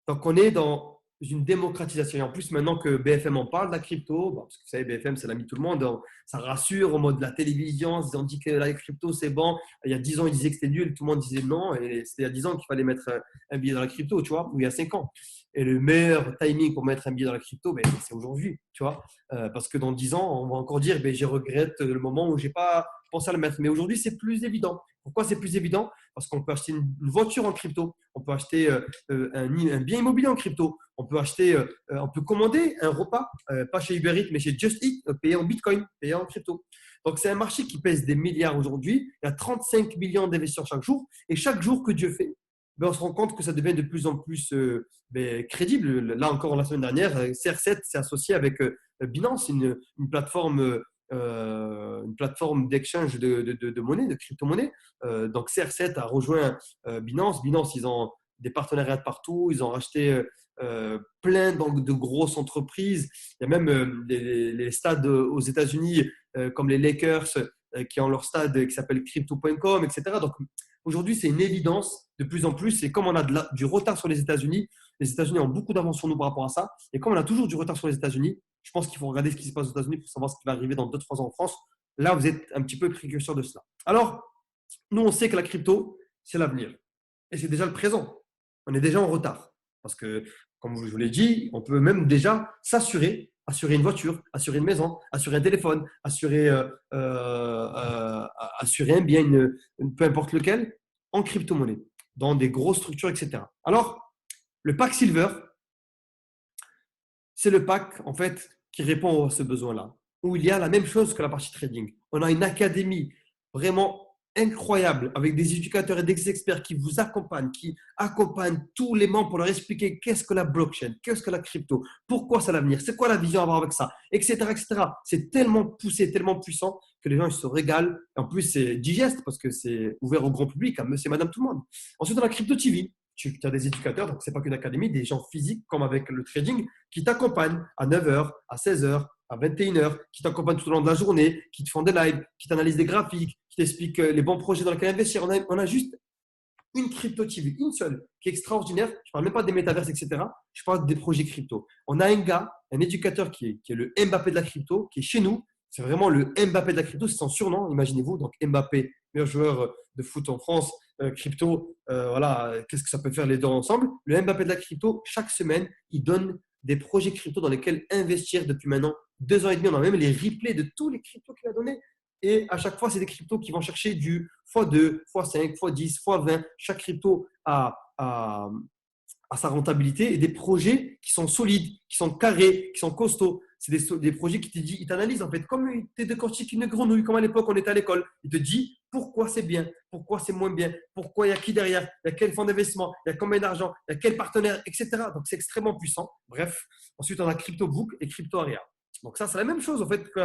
Donc, on est dans une démocratisation. Et en plus, maintenant que BFM en parle de la crypto, parce que vous savez, BFM, c'est l'ami de tout le monde, ça rassure au mode de la télévision. Ils ont dit que la crypto, c'est bon. Il y a 10 ans, ils disaient que c'était nul, tout le monde disait non. Et c'était il y a 10 ans qu'il fallait mettre un billet dans la crypto, tu vois, ou il y a 5 ans. Et le meilleur timing pour mettre un billet dans la crypto, ben, c'est aujourd'hui, tu vois. Parce que dans 10 ans, on va encore dire, ben, je regrette le moment où je n'ai pas pensé à le mettre. Mais aujourd'hui, c'est plus évident. Pourquoi c'est plus évident? Parce qu'on peut acheter une voiture en crypto, on peut acheter un bien immobilier en crypto, on peut commander un repas, pas chez Uber Eats, mais chez Just Eat, payé en Bitcoin, payé en crypto. Donc, c'est un marché qui pèse des milliards aujourd'hui. Il y a 35 millions d'investisseurs chaque jour. Et chaque jour que Dieu fait, ben, on se rend compte que ça devient de plus en plus crédible. Là encore, la semaine dernière, CR7 s'est associé avec Binance, une plateforme d'exchange de monnaie, de crypto-monnaie. Donc CR7 a rejoint Binance. Binance, ils ont des partenariats de partout. Ils ont racheté plein de grosses entreprises. Il y a même les stades aux États-Unis, comme les Lakers, qui ont leur stade qui s'appelle crypto.com, etc. Donc aujourd'hui, c'est une évidence de plus en plus. Et comme on a du retard sur les États-Unis ont beaucoup d'avance sur nous par rapport à ça. Et comme on a toujours du retard sur les États-Unis, je pense qu'il faut regarder ce qui se passe aux États-Unis pour savoir ce qui va arriver dans 2-3 ans en France. Là, vous êtes un petit peu précurseur de cela. Alors, nous, on sait que la crypto, c'est l'avenir. Et c'est déjà le présent. On est déjà en retard. Parce que, comme je vous l'ai dit, on peut même déjà assurer une voiture, assurer une maison, assurer un téléphone, assurer un bien, peu importe lequel, en crypto-monnaie, dans des grosses structures, etc. Alors, le pack Silver, c'est le pack en fait qui répond à ce besoin-là, où il y a la même chose que la partie trading. On a une académie vraiment incroyable avec des éducateurs et des experts qui vous accompagnent, qui accompagnent tous les membres pour leur expliquer qu'est-ce que la blockchain, qu'est-ce que la crypto, pourquoi c'est l'avenir, c'est quoi la vision à avoir avec ça, etc. etc. C'est tellement poussé, tellement puissant que les gens ils se régalent. En plus, c'est digeste parce que c'est ouvert au grand public, à monsieur, madame, tout le monde. Ensuite, on a Crypto TV. Tu as des éducateurs, donc ce n'est pas qu'une académie, des gens physiques comme avec le trading qui t'accompagnent à 9h, à 16h, à 21h, qui t'accompagnent tout au long de la journée, qui te font des lives, qui t'analysent des graphiques, qui t'expliquent les bons projets dans lesquels investir. On a juste une crypto TV, une seule, qui est extraordinaire. Je ne parle même pas des métaverses, etc. Je parle des projets crypto. On a un gars, un éducateur qui est le Mbappé de la crypto, qui est chez nous. C'est vraiment le Mbappé de la crypto, c'est son surnom, imaginez-vous. Donc Mbappé, meilleur joueur de foot en France, crypto, voilà, qu'est-ce que ça peut faire les deux ensemble? Le Mbappé de la crypto, chaque semaine, il donne des projets crypto dans lesquels investir depuis maintenant 2 ans et demi. On a même les replays de tous les cryptos qu'il a donnés. Et à chaque fois, c'est des cryptos qui vont chercher du x2, x5, x10, x20. Chaque crypto a sa rentabilité et des projets qui sont solides, qui sont carrés, qui sont costauds. C'est des projets qui te disent, ils t'analysent en fait, comme il te décortique une grenouille, comme à l'époque on était à l'école. Il te dit pourquoi c'est bien, pourquoi c'est moins bien, pourquoi il y a qui derrière, il y a quel fonds d'investissement, il y a combien d'argent, il y a quel partenaire, etc. Donc c'est extrêmement puissant. Bref, ensuite on a CryptoBook et CryptoAria. Donc ça, c'est la même chose en fait que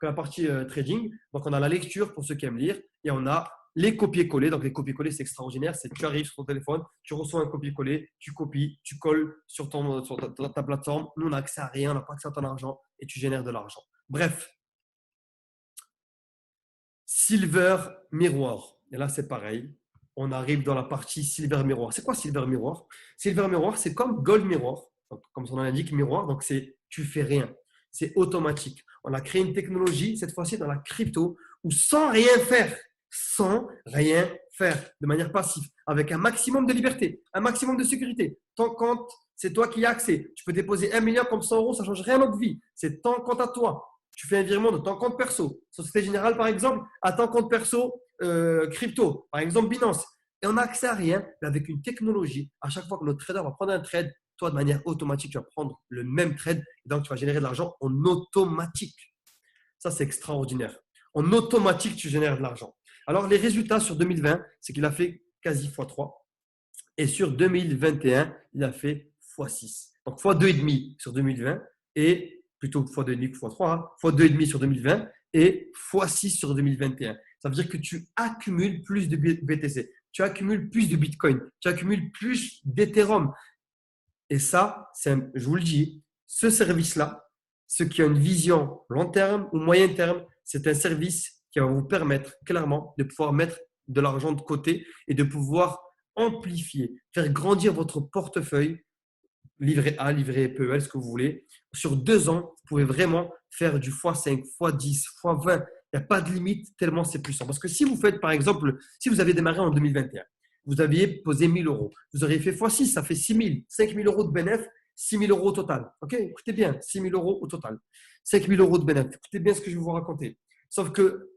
la partie trading. Donc on a la lecture pour ceux qui aiment lire et on a les copier-coller. Donc les copier-coller, c'est extraordinaire. C'est tu arrives sur ton téléphone, tu reçois un copier-coller, tu copies, tu colles sur ta plateforme. Nous, on n'a accès à rien, on n'a pas accès à ton argent et tu génères de l'argent. Bref, Silver Miroir. Et là, c'est pareil. On arrive dans la partie Silver Miroir. C'est quoi Silver Miroir? Silver Miroir, c'est comme Gold Miroir. Donc, comme son nom l'indique, miroir. Donc, c'est tu fais rien. C'est automatique. On a créé une technologie, cette fois-ci dans la crypto, où sans rien faire, sans rien faire de manière passive, avec un maximum de liberté, un maximum de sécurité. Ton compte, c'est toi qui y as accès. Tu peux déposer 1 million comme 100 euros, ça ne change rien à notre vie. C'est ton compte à toi. Tu fais un virement de ton compte perso, Société Générale par exemple, à ton compte perso crypto, par exemple Binance. Et on n'a accès à rien, mais avec une technologie. À chaque fois que notre trader va prendre un trade, toi, de manière automatique, tu vas prendre le même trade et donc tu vas générer de l'argent en automatique. Ça, c'est extraordinaire. En automatique, tu génères de l'argent. Alors, les résultats sur 2020, c'est qu'il a fait quasi x3. Et sur 2021, il a fait x6. Donc, x2,5 sur 2020 et plutôt x2,5 que x3, hein, x2,5 sur 2020 et x6 sur 2021. Ça veut dire que tu accumules plus de BTC, tu accumules plus de Bitcoin, tu accumules plus d'Ethereum. Et ça, je vous le dis, ce service-là, ceux qui ont une vision long terme ou moyen terme, c'est un service qui va vous permettre clairement de pouvoir mettre de l'argent de côté et de pouvoir amplifier, faire grandir votre portefeuille, livret A, livret PEL, ce que vous voulez. Sur 2 ans, vous pouvez vraiment faire du x5, x10, x20. Il n'y a pas de limite tellement c'est puissant. Parce que si vous faites, par exemple, si vous avez démarré en 2021, vous aviez posé 1 000 euros, vous auriez fait x6, ça fait 6 000, 5 000 euros de bénéfice, 6 000 euros au total. Ok, écoutez bien, 6 000 euros au total. 5 000 euros de bénéfice. Écoutez bien ce que je vais vous raconter. Sauf que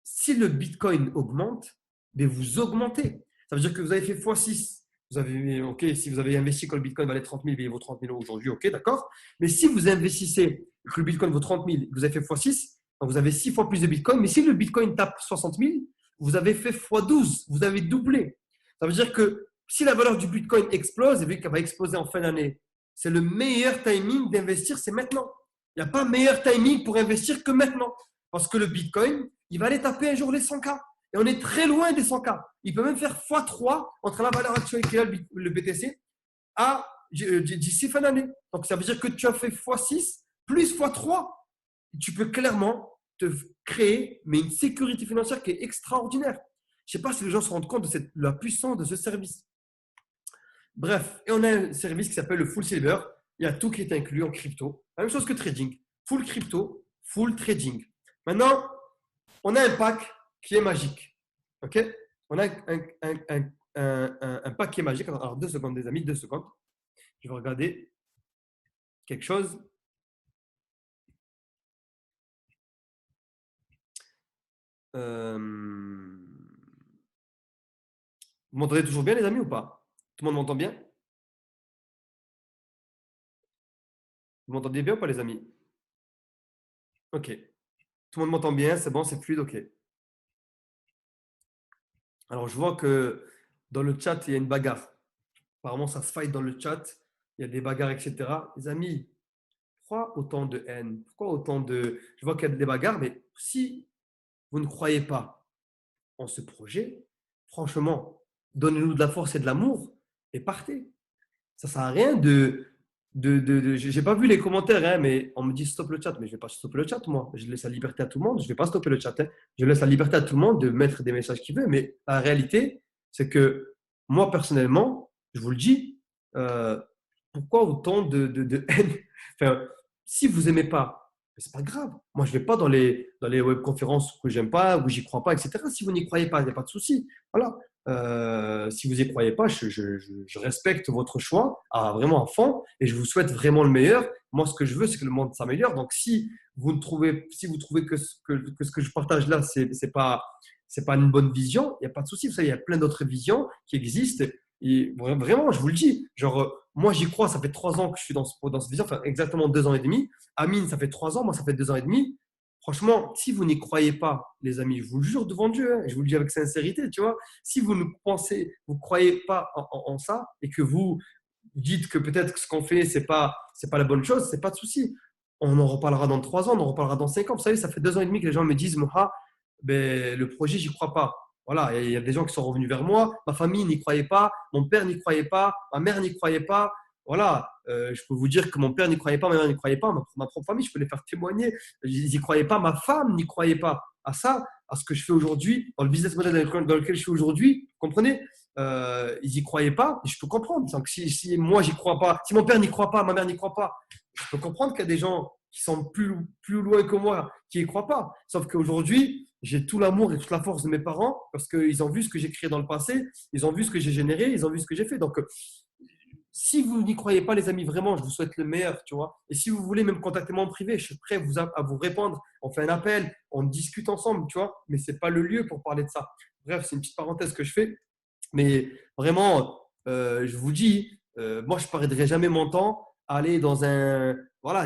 si le Bitcoin augmente, mais vous augmentez. Ça veut dire que vous avez fait x6. Vous avez, ok, si vous avez investi quand le Bitcoin valait 30 000, il vaut 30 000 euros aujourd'hui, ok, d'accord. Mais si vous investissez que le Bitcoin vaut 30 000, vous avez fait x6, donc vous avez 6 fois plus de Bitcoin. Mais si le Bitcoin tape 60 000, vous avez fait x12, vous avez doublé. Ça veut dire que si la valeur du Bitcoin explose, et vu qu'elle va exploser en fin d'année, c'est le meilleur timing d'investir, c'est maintenant. Il n'y a pas meilleur timing pour investir que maintenant. Parce que le Bitcoin, il va aller taper un jour les 100K. Et on est très loin des 100K. Il peut même faire x3 entre la valeur actuelle qui est le BTC à d'ici fin d'année. Donc ça veut dire que tu as fait x6 plus x3. Tu peux clairement te créer mais une sécurité financière qui est extraordinaire. Je ne sais pas si les gens se rendent compte de la puissance de ce service. Bref, et on a un service qui s'appelle le Full Silver. Il y a tout qui est inclus en crypto. La même chose que trading. Full crypto, full trading. Maintenant, on a un pack qui est magique. OK? On a un pack qui est magique. Alors, 2 secondes, les amis, 2 secondes. Je vais regarder quelque chose. Vous m'entendez toujours bien, les amis, ou pas? Tout le monde m'entend bien? Vous m'entendez bien ou pas, les amis? OK. Tout le monde m'entend bien, c'est bon, c'est fluide, OK. Alors, je vois que dans le chat, il y a une bagarre. Apparemment, ça se fight dans le chat. Il y a des bagarres, etc. Les amis, pourquoi autant de haine? Pourquoi autant de… Je vois qu'il y a des bagarres, mais si vous ne croyez pas en ce projet, franchement, donnez-nous de la force et de l'amour et partez. Ça ne sert à rien j'ai pas vu les commentaires, hein, mais on me dit stop le chat, mais je ne vais pas stopper le chat, moi. Je laisse la liberté à tout le monde. Je ne vais pas stopper le chat, hein. Je laisse la liberté à tout le monde de mettre des messages qu'il veut. Mais la réalité, c'est que moi, personnellement, je vous le dis, pourquoi autant de haine? Enfin, si vous n'aimez pas, c'est pas grave. Moi, je ne vais pas dans les webconférences que j'aime pas, où j'y crois pas, etc. Si vous n'y croyez pas, il n'y a pas de souci. Voilà. Si vous n'y croyez pas, je respecte votre choix vraiment à fond et je vous souhaite vraiment le meilleur. Moi, ce que je veux, c'est que le monde s'améliore. Donc, si vous trouvez que ce que je partage là, c'est pas une bonne vision, il n'y a pas de souci. Vous savez, il y a plein d'autres visions qui existent. Et vraiment, je vous le dis, genre, moi, j'y crois. Ça fait 3 ans que je suis dans cette vision, enfin, exactement 2 ans et demi. Amine, ça fait 3 ans. Moi, ça fait 2 ans et demi. Franchement, si vous n'y croyez pas, les amis, je vous le jure devant Dieu, hein, je vous le dis avec sincérité, tu vois, si vous ne pensez, vous ne croyez pas en ça et que vous dites que peut-être que ce qu'on fait, c'est pas la bonne chose, c'est pas de souci. On en reparlera dans 3 ans, on en reparlera dans 5 ans. Vous savez, ça fait 2 ans et demi que les gens me disent, Moha, ben, le projet, j'y crois pas. Voilà, il y a des gens qui sont revenus vers moi, ma famille n'y croyait pas, mon père n'y croyait pas, ma mère n'y croyait pas. Voilà, je peux vous dire que mon père n'y croyait pas, ma mère n'y croyait pas, ma propre famille, je peux les faire témoigner. Ils n'y croyaient pas, ma femme n'y croyait pas à ça, à ce que je fais aujourd'hui, dans le business model dans lequel je suis aujourd'hui. Vous comprenez? Ils n'y croyaient pas, et je peux comprendre. Donc, si moi, j'y crois pas, si mon père n'y croit pas, ma mère n'y croit pas, je peux comprendre qu'il y a des gens qui sont plus loin que moi qui n'y croient pas. Sauf qu'aujourd'hui, j'ai tout l'amour et toute la force de mes parents parce qu'ils ont vu ce que j'ai créé dans le passé, ils ont vu ce que j'ai généré, ils ont vu ce que j'ai fait. Donc, si vous n'y croyez pas, les amis, vraiment, je vous souhaite le meilleur, tu vois. Et si vous voulez même contacter moi en privé, je suis prêt à vous répondre. On fait un appel, on discute ensemble, tu vois. Mais ce n'est pas le lieu pour parler de ça. Bref, c'est une petite parenthèse que je fais. Mais vraiment, je vous dis, moi, je ne perdrai jamais mon temps à aller dans un. Voilà,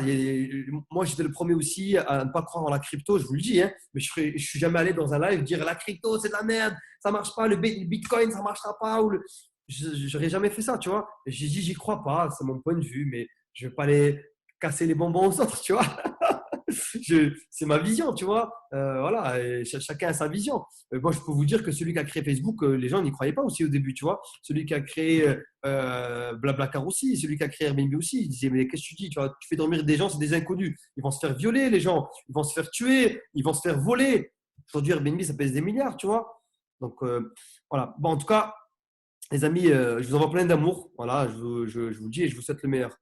moi, j'étais le premier aussi à ne pas croire en la crypto, je vous le dis, hein, mais je ne suis jamais allé dans un live dire la crypto, c'est de la merde, ça ne marche pas, le bitcoin, ça ne marchera pas. Je n'aurais jamais fait ça, tu vois. J'ai dit, j'y crois pas, c'est mon point de vue, mais je ne vais pas aller casser les bonbons aux autres, tu vois. C'est ma vision, tu vois. Voilà, et chacun a sa vision. Moi, je peux vous dire que celui qui a créé Facebook, les gens n'y croyaient pas aussi au début, tu vois. Celui qui a créé Blablacar aussi, celui qui a créé Airbnb aussi, ils disaient, mais qu'est-ce que tu dis, tu vois, tu fais dormir des gens, c'est des inconnus. Ils vont se faire violer, les gens. Ils vont se faire tuer, ils vont se faire voler. Aujourd'hui, Airbnb, ça pèse des milliards, tu vois. Donc, voilà. Bon, en tout cas, les amis, je vous envoie plein d'amour. Voilà, je vous le dis et je vous souhaite le meilleur.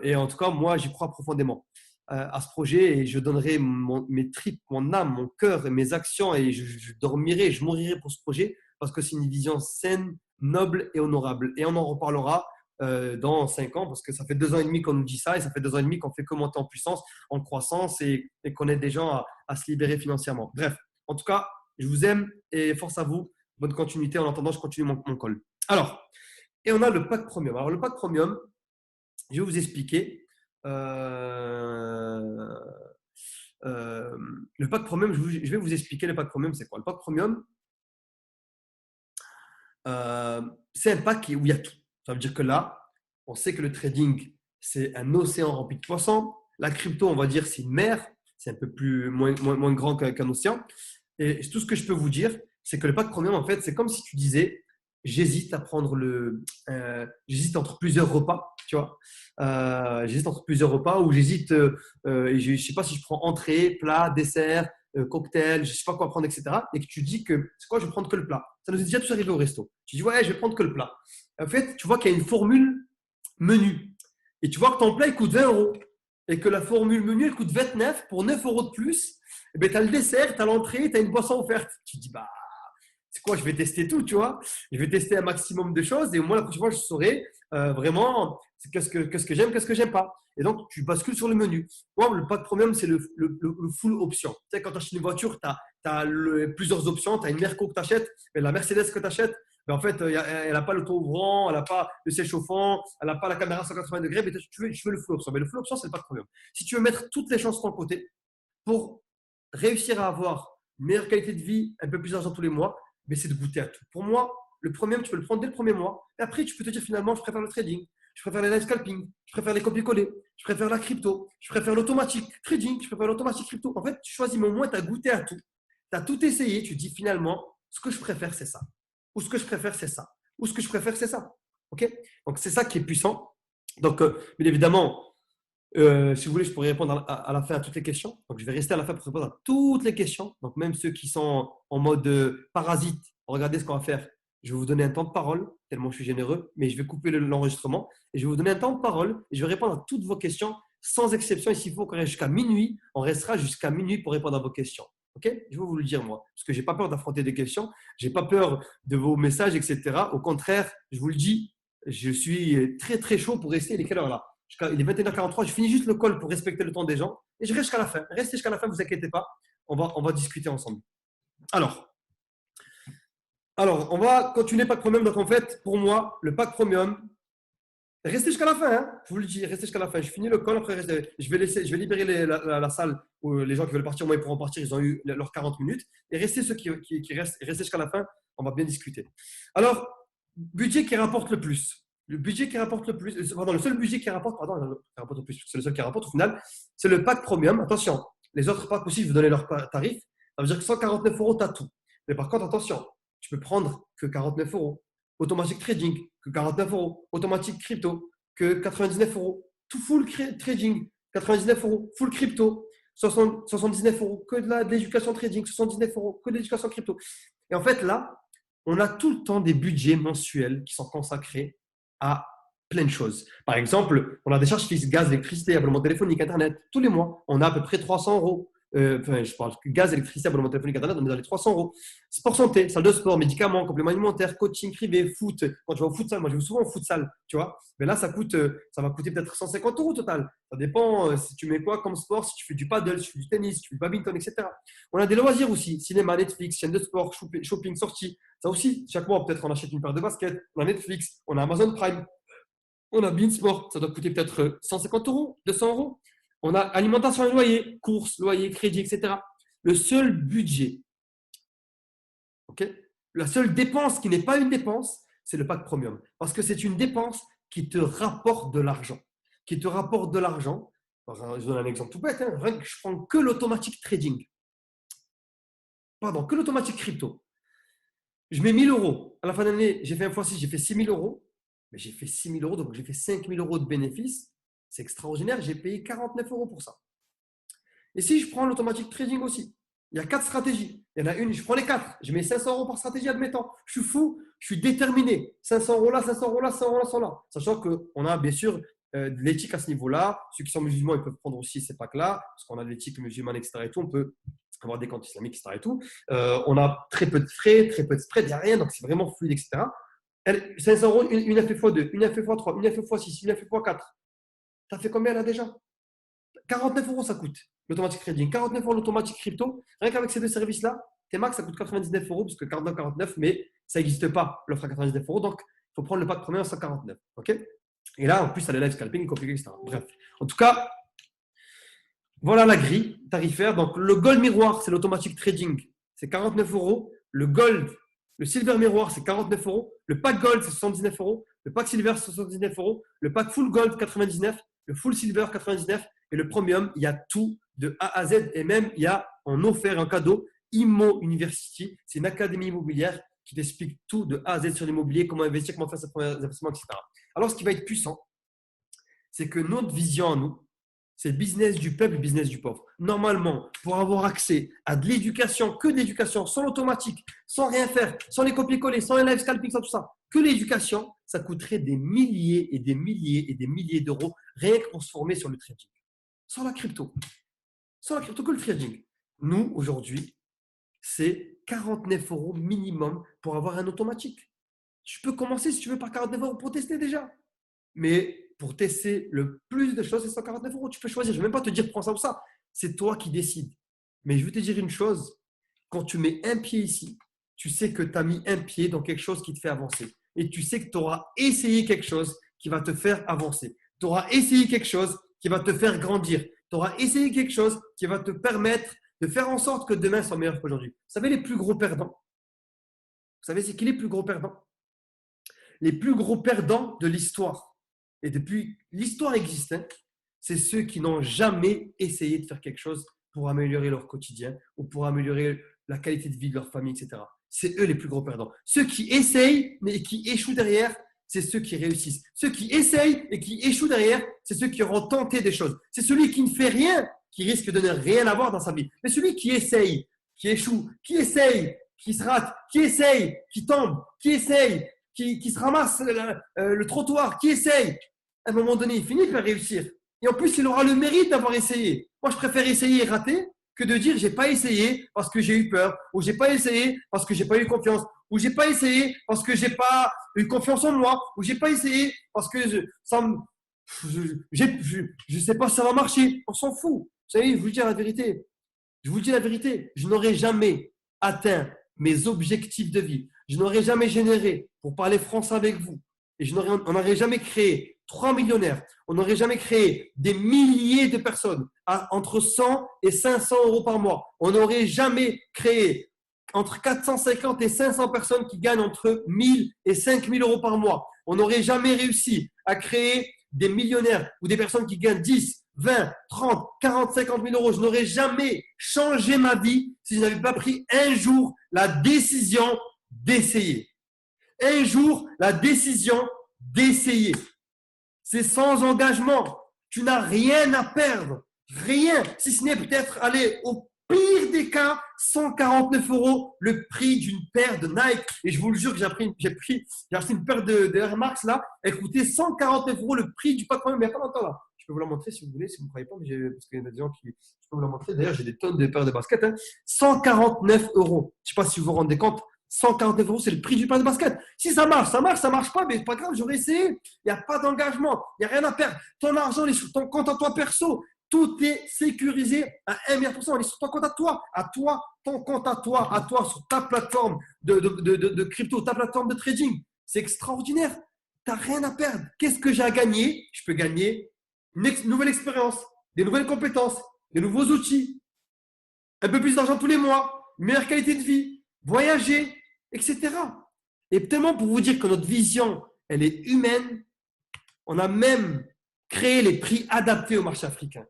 Et en tout cas, moi, j'y crois profondément à ce projet et je donnerai mes tripes, mon âme, mon cœur et mes actions et je dormirai, je mourirai pour ce projet parce que c'est une vision saine, noble et honorable. Et on en reparlera dans 5 ans parce que ça fait 2 ans et demi qu'on nous dit ça et ça fait 2 ans et demi qu'on fait que monter en puissance, en croissance et qu'on aide des gens à se libérer financièrement. Bref, en tout cas, je vous aime et force à vous. Bonne continuité. En attendant, je continue mon call. Alors, et on a le pack premium. Alors, le pack premium, je vais vous expliquer. Euh, le pack premium, je vais vous expliquer le pack premium, c'est quoi? Le pack premium, c'est un pack où il y a tout. Ça veut dire que là, on sait que le trading, c'est un océan rempli de poissons. La crypto, on va dire, c'est une mer. C'est un peu moins grand qu'un océan. Et tout ce que je peux vous dire, c'est que le pack premium, en fait, c'est comme si tu disais, j'hésite à prendre j'hésite entre plusieurs repas, tu vois. J'hésite entre plusieurs repas ou j'hésite, et je ne sais pas si je prends entrée, plat, dessert, cocktail, je ne sais pas quoi prendre, etc. Et que tu dis que, c'est quoi, je vais prendre que le plat. Ça nous est déjà tous arrivé au resto. Tu dis, ouais, je vais prendre que le plat. En fait, tu vois qu'il y a une formule menu. Et tu vois que ton plat, il coûte 20 euros. Et que la formule menu, elle coûte 29 pour 9 euros de plus. Eh ben, tu as le dessert, tu as l'entrée, tu as une boisson offerte. Tu dis, bah, c'est quoi, je vais tester tout, tu vois. Je vais tester un maximum de choses et au moins la prochaine fois, je saurai vraiment qu'est-ce que j'aime, qu'est-ce que j'aime pas. Et donc, tu bascules sur le menu. Moi, le pack premium, c'est le full option. Tu sais, quand tu achètes une voiture, tu as, plusieurs options. Tu as une Merco que tu achètes, mais la Mercedes que tu achètes, mais en fait, elle n'a pas le toit ouvrant, elle n'a pas le siège chauffant, elle n'a pas la caméra 180 degrés, mais tu veux le full option. Mais le full option, c'est le pack premium. Si tu veux mettre toutes les chances de ton côté pour réussir à avoir une meilleure qualité de vie, un peu plus d'argent tous les mois, mais c'est de goûter à tout. Pour moi, le premium, tu peux le prendre dès le premier mois. Et après, tu peux te dire finalement, je préfère le trading, je préfère les live scalping, je préfère les copier-coller, je préfère la crypto, je préfère l'automatique trading, je préfère l'automatique crypto. En fait, tu choisis, mais au moins, tu as goûté à tout. Tu as tout essayé, tu dis finalement, ce que je préfère, c'est ça. Ou ce que je préfère, c'est ça. Ou ce que je préfère, c'est ça. OK? Donc, c'est ça qui est puissant. Donc, bien évidemment, si vous voulez, je pourrais répondre à la fin à toutes les questions. Donc, je vais rester à la fin pour répondre à toutes les questions. Donc, même ceux qui sont en mode parasite, regardez ce qu'on va faire. Je vais vous donner un temps de parole, tellement je suis généreux, mais je vais couper l'enregistrement et je vais vous donner un temps de parole et je vais répondre à toutes vos questions sans exception. Et s'il faut qu'on reste jusqu'à minuit, on restera jusqu'à minuit pour répondre à vos questions. OK? Je vais vous le dire, moi, parce que je n'ai pas peur d'affronter des questions, je n'ai pas peur de vos messages, etc. Au contraire, je vous le dis, je suis très, très chaud pour rester. Il est quelle heure là? Il est 21h43, je finis juste le call pour respecter le temps des gens et je reste jusqu'à la fin. Restez jusqu'à la fin, ne vous inquiétez pas. On va discuter ensemble. Alors, on va continuer pack premium. Donc, en fait, pour moi, le pack premium, restez jusqu'à la fin. Hein, je vous le dis, restez jusqu'à la fin. Je finis le call. Après, je vais libérer la salle où les gens qui veulent partir, moi, ils pourront partir. Ils ont eu leurs 40 minutes. Et restez ceux qui restent, restez jusqu'à la fin. On va bien discuter. Alors, budget qui rapporte le plus. Le budget qui rapporte le plus, pardon, le seul budget qui rapporte, le plus, c'est le seul qui rapporte au final, c'est le pack premium. Attention, les autres packs aussi, je vous donner leur tarif. Ça veut dire que 149 euros, tu as tout. Mais par contre, attention, tu peux prendre que 49 euros. Automatique trading, que 49 euros. Automatique crypto, que 99 euros. Tout full trading, 99 euros. Full crypto, 79 euros. Que de l'éducation trading, 79 euros. Que de l'éducation crypto. Et en fait, là, on a tout le temps des budgets mensuels qui sont consacrés à plein de choses. Par exemple, on a des charges fixes, gaz, électricité, abonnement téléphonique, Internet. Tous les mois, on a à peu près 300 euros. enfin, je parle gaz, électricité, abonnement téléphonique, internet, on est dans les 300 euros. Sport santé, salle de sport, médicaments, compléments alimentaires, coaching privé, foot. Quand tu vas au futsal, moi je vais souvent au futsal, tu vois. Mais là, ça va coûter peut-être 150 euros au total. Ça dépend si tu mets quoi comme sport, si tu fais du paddle, si tu fais du tennis, si tu fais du badminton, etc. On a des loisirs aussi, cinéma, Netflix, chaîne de sport, shopping, sortie. Ça aussi, chaque mois, peut-être on achète une paire de baskets, on a Netflix, on a Amazon Prime, on a Beansport, ça doit coûter peut-être 150 euros, 200 euros. On a alimentation et loyer, courses, loyer, crédit, etc. Le seul budget, ok, la seule dépense qui n'est pas une dépense, c'est le pack premium. Parce que c'est une dépense qui te rapporte de l'argent. Qui te rapporte de l'argent. Je donne un exemple tout bête. Je prends que l'automatique trading. Pardon, que l'automatique crypto. Je mets 1000 euros. À la fin de l'année, j'ai fait un x6, j'ai fait 6000 euros. Mais j'ai fait 6000 euros, donc j'ai fait 5000 euros de bénéfices. C'est extraordinaire. J'ai payé 49 euros pour ça. Et si je prends l'automatique trading aussi, il y a 4 stratégies. Il y en a une, je prends les 4. Je mets 500 euros par stratégie, admettons. Je suis fou, je suis déterminé. 500 euros là, 500 euros là, 500 euros là, 100 là. Sachant qu'on a bien sûr de l'éthique à ce niveau-là. Ceux qui sont musulmans, ils peuvent prendre aussi ces packs-là, parce qu'on a de l'éthique musulmane, etc. Et tout. On peut avoir des comptes islamiques, etc. Et tout. On a très peu de frais, très peu de spread, il n'y a rien, donc c'est vraiment fluide, etc. 500 euros, une FF x2, une FF x3, une FF x6, une FF x4. Ça fait combien là déjà? 49 euros ça coûte l'automatique trading, 49 euros l'automatique crypto. Rien qu'avec ces deux services-là, T-Max ça coûte 99 euros parce que 49, mais ça n'existe pas l'offre à 99 euros. Donc, il faut prendre le pack premier à 149. OK? Et là, en plus, ça a les live scalping, compliqué, etc. Bref. En tout cas, voilà la grille tarifaire. Donc, le Gold Miroir, c'est l'automatique trading. C'est 49 euros. Le Gold, le Silver Miroir, c'est 49 euros. Le pack Gold, c'est 79 euros. Le pack Silver, c'est 79 euros. Le pack Full Gold, 99. Le Full Silver, 99. Et le Premium, il y a tout de A à Z. Et même, il y a en offert un cadeau, Immo University. C'est une académie immobilière qui t'explique tout de A à Z sur l'immobilier, comment investir, comment faire ses premiers investissements, etc. Alors, ce qui va être puissant, c'est que notre vision à nous, c'est le business du peuple, le business du pauvre. Normalement, pour avoir accès à de l'éducation, que de l'éducation, sans l'automatique, sans rien faire, sans les copier-coller, sans les live scalping, sans tout ça, que l'éducation, ça coûterait des milliers et des milliers et des milliers d'euros rien que pour se former sur le trading. Sans la crypto. Sans la crypto, que le trading. Nous, aujourd'hui, c'est 49 euros minimum pour avoir un automatique. Tu peux commencer si tu veux par 49 euros pour tester déjà. Mais pour tester le plus de choses, c'est 149 euros. Tu peux choisir. Je ne vais même pas te dire prends ça ou ça. C'est toi qui décides. Mais je vais te dire une chose. Quand tu mets un pied ici, tu sais que tu as mis un pied dans quelque chose qui te fait avancer. Et tu sais que tu auras essayé quelque chose qui va te faire avancer. Tu auras essayé quelque chose qui va te faire grandir. Tu auras essayé quelque chose qui va te permettre de faire en sorte que demain soit meilleur qu'aujourd'hui. Vous savez, les plus gros perdants, vous savez, c'est qui les plus gros perdants? Les plus gros perdants de l'histoire, et depuis l'histoire existe, c'est ceux qui n'ont jamais essayé de faire quelque chose pour améliorer leur quotidien ou pour améliorer la qualité de vie de leur famille, etc. C'est eux les plus gros perdants. Ceux qui essayent mais qui échouent derrière, c'est ceux qui réussissent. Ceux qui essayent et qui échouent derrière, c'est ceux qui auront tenté des choses. C'est celui qui ne fait rien qui risque de ne rien avoir dans sa vie. Mais celui qui essaye, qui échoue, qui essaye, qui se rate, qui essaye, qui tombe, qui essaye, qui se ramasse le trottoir, qui essaye, à un moment donné, il finit par réussir. Et en plus, il aura le mérite d'avoir essayé. Moi, je préfère essayer et rater que de dire j'ai pas essayé parce que j'ai eu peur, ou j'ai pas essayé parce que j'ai pas eu confiance, ou j'ai pas essayé parce que j'ai pas eu confiance en moi, ou j'ai pas essayé parce que je sais pas si ça va marcher. On s'en fout. Vous savez, je vous dis la vérité. Je vous dis la vérité. Je n'aurais jamais atteint mes objectifs de vie. Je n'aurais jamais généré, pour parler français avec vous, et on n'aurait jamais créé 3 millionnaires, on n'aurait jamais créé des milliers de personnes à entre 100 et 500 euros par mois. On n'aurait jamais créé entre 450 et 500 personnes qui gagnent entre 1000 et 5000 euros par mois. On n'aurait jamais réussi à créer des millionnaires ou des personnes qui gagnent 10, 20, 30, 40, 50 000 euros. Je n'aurais jamais changé ma vie si je n'avais pas pris un jour la décision d'essayer. Un jour, la décision d'essayer. C'est sans engagement. Tu n'as rien à perdre. Rien. Si ce n'est peut-être aller au pire des cas, 149 euros le prix d'une paire de Nike. Et je vous le jure que j'ai acheté une paire de Air Max là. Elle coûtait 149 euros le prix du pack. Mais il n'y a pas longtemps là. Je peux vous la montrer si vous voulez, si vous ne croyez pas, mais parce qu'il y a des gens qui… Je peux vous la montrer. D'ailleurs, j'ai des tonnes de paires de baskets. 149 euros. Je ne sais pas si vous vous rendez compte. 149 euros, c'est le prix du paire de basket. Si ça marche, ça marche, ça ne marche pas, mais c'est pas grave, j'aurais essayé. Il n'y a pas d'engagement, il n'y a rien à perdre. Ton argent, il est sur ton compte à toi perso. Tout est sécurisé à 1 milliard %. Il est sur ton compte à toi, ton compte à toi, sur ta plateforme de crypto, ta plateforme de trading. C'est extraordinaire. Tu n'as rien à perdre. Qu'est-ce que j'ai à gagner? Je peux gagner une nouvelle expérience, des nouvelles compétences, des nouveaux outils, un peu plus d'argent tous les mois, une meilleure qualité de vie, voyager, etc. Et tellement pour vous dire que notre vision, elle est humaine, on a même créé les prix adaptés au marché africain.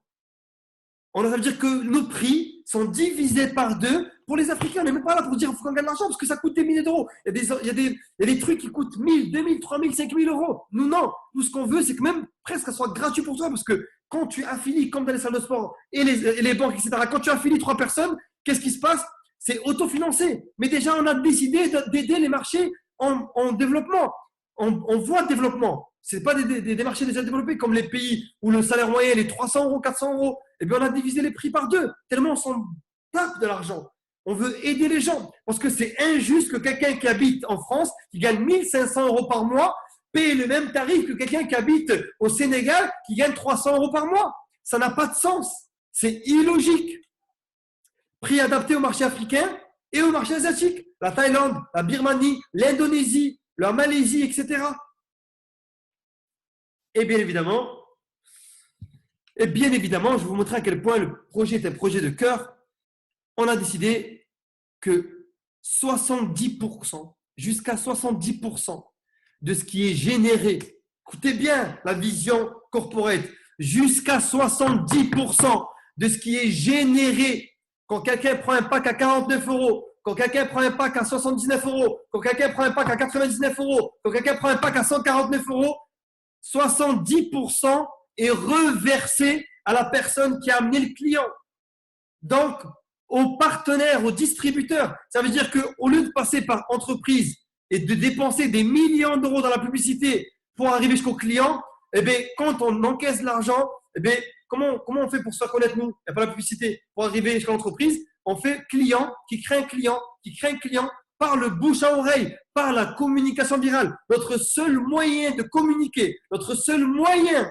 Ça veut dire que nos prix sont divisés par 2 pour les Africains. On n'est même pas là pour dire qu'il faut qu'on gagne de l'argent parce que ça coûte des milliers d'euros. Il y a des trucs qui coûtent 1000, 2000, 3000, 5000 euros. Nous, non. Nous, ce qu'on veut, c'est que même presque ça soit gratuit pour toi parce que quand tu affilies, comme dans les salles de sport et les banques, etc., quand tu affilies 3 personnes, qu'est-ce qui se passe? C'est autofinancé. Mais déjà, on a décidé d'aider les marchés en développement. On voit le développement. Ce n'est pas des marchés déjà développés comme les pays où le salaire moyen est 300 euros, 400 euros. Eh bien, on a divisé les prix par 2, tellement on s'en tape de l'argent. On veut aider les gens parce que c'est injuste que quelqu'un qui habite en France, qui gagne 1500 euros par mois, paye le même tarif que quelqu'un qui habite au Sénégal, qui gagne 300 euros par mois. Ça n'a pas de sens. C'est illogique. Prix adapté au marché africain et au marché asiatique. La Thaïlande, la Birmanie, l'Indonésie, la Malaisie, etc. Et bien évidemment, je vais vous montrer à quel point le projet est un projet de cœur. On a décidé que 70%, jusqu'à 70% de ce qui est généré, écoutez bien la vision corporate, jusqu'à 70% de ce qui est généré quand quelqu'un prend un pack à 49 euros, quand quelqu'un prend un pack à 79 euros, quand quelqu'un prend un pack à 99 euros, quand quelqu'un prend un pack à 149 euros, 70% est reversé à la personne qui a amené le client. Donc, aux partenaires, aux distributeurs. Ça veut dire qu'au lieu de passer par entreprise et de dépenser des millions d'euros dans la publicité pour arriver jusqu'au client, eh bien, quand on encaisse l'argent, eh bien, comment on fait pour se faire connaître nous? Il n'y a pas la publicité. Pour arriver jusqu'à l'entreprise, on fait client qui crée un client, qui crée un client par le bouche à oreille, par la communication virale. Notre seul moyen de communiquer, notre seul moyen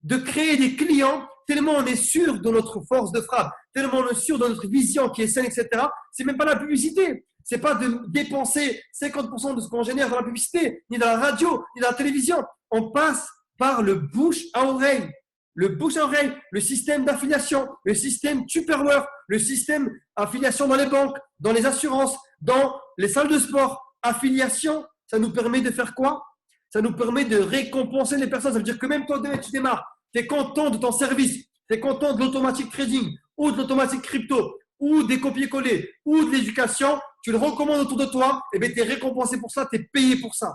de créer des clients, tellement on est sûr de notre force de frappe, tellement on est sûr de notre vision qui est saine, etc. C'est même pas la publicité. C'est pas de dépenser 50% de ce qu'on génère dans la publicité, ni dans la radio, ni dans la télévision. On passe par le bouche à oreille. Le bouche à oreille, le système d'affiliation, le système Tupperware, le système affiliation dans les banques, dans les assurances, dans les salles de sport. Affiliation, ça nous permet de faire quoi? Ça nous permet de récompenser les personnes. Ça veut dire que même toi, demain, tu démarres, tu es content de ton service, tu es content de l'automatique trading ou de l'automatique crypto ou des copier-coller ou de l'éducation, tu le recommandes autour de toi, et bien tu es récompensé pour ça, tu es payé pour ça.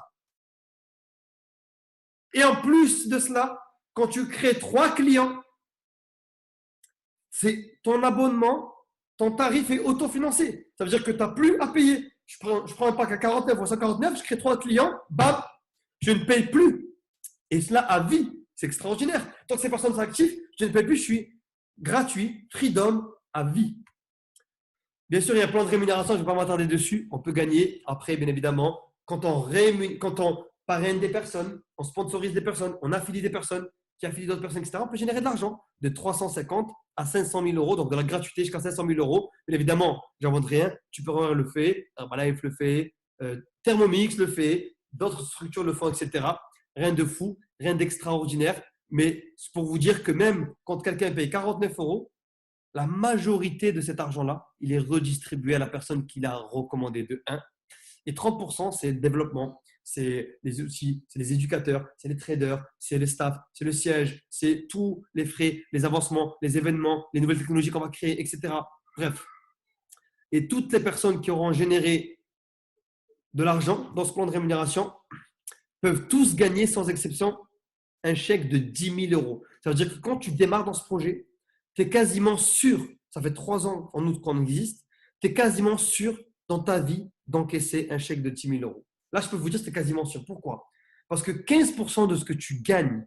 Et en plus de cela, quand tu crées 3 clients, c'est ton abonnement, ton tarif est autofinancé. Ça veut dire que tu n'as plus à payer. Je prends un pack à 49 ou 149, je crée 3 clients, bam, je ne paye plus. Et cela à vie. C'est extraordinaire. Tant que ces personnes sont actives, je ne paye plus, je suis gratuit, freedom à vie. Bien sûr, il y a un plan de rémunération, je ne vais pas m'attarder dessus. On peut gagner après, bien évidemment, quand on parraine des personnes, on sponsorise des personnes, on affilie des personnes qui affilient d'autres personnes, etc. On peut générer de l'argent de 350 à 500 000 euros, donc de la gratuité jusqu'à 500 000 euros. Bien évidemment, j'invente rien. Tu peux le fait, Herbalife le fait, Thermomix le fait, d'autres structures le font, etc. Rien de fou, rien d'extraordinaire. Mais c'est pour vous dire que même quand quelqu'un paye 49 euros, la majorité de cet argent-là, il est redistribué à la personne qui l'a recommandé de 1. Et 30%, c'est le développement, c'est les outils, c'est les éducateurs, c'est les traders, c'est le staff, c'est le siège, c'est tous les frais, les avancements, les événements, les nouvelles technologies qu'on va créer, etc. Bref. Et toutes les personnes qui auront généré de l'argent dans ce plan de rémunération peuvent tous gagner sans exception un chèque de 10 000 euros. Ça veut dire que quand tu démarres dans ce projet, tu es quasiment sûr, ça fait 3 ans en août qu'on existe, tu es quasiment sûr dans ta vie d'encaisser un chèque de 10 000 euros. Là, je peux vous dire que c'est quasiment sûr. Pourquoi? Parce que 15% de ce que tu gagnes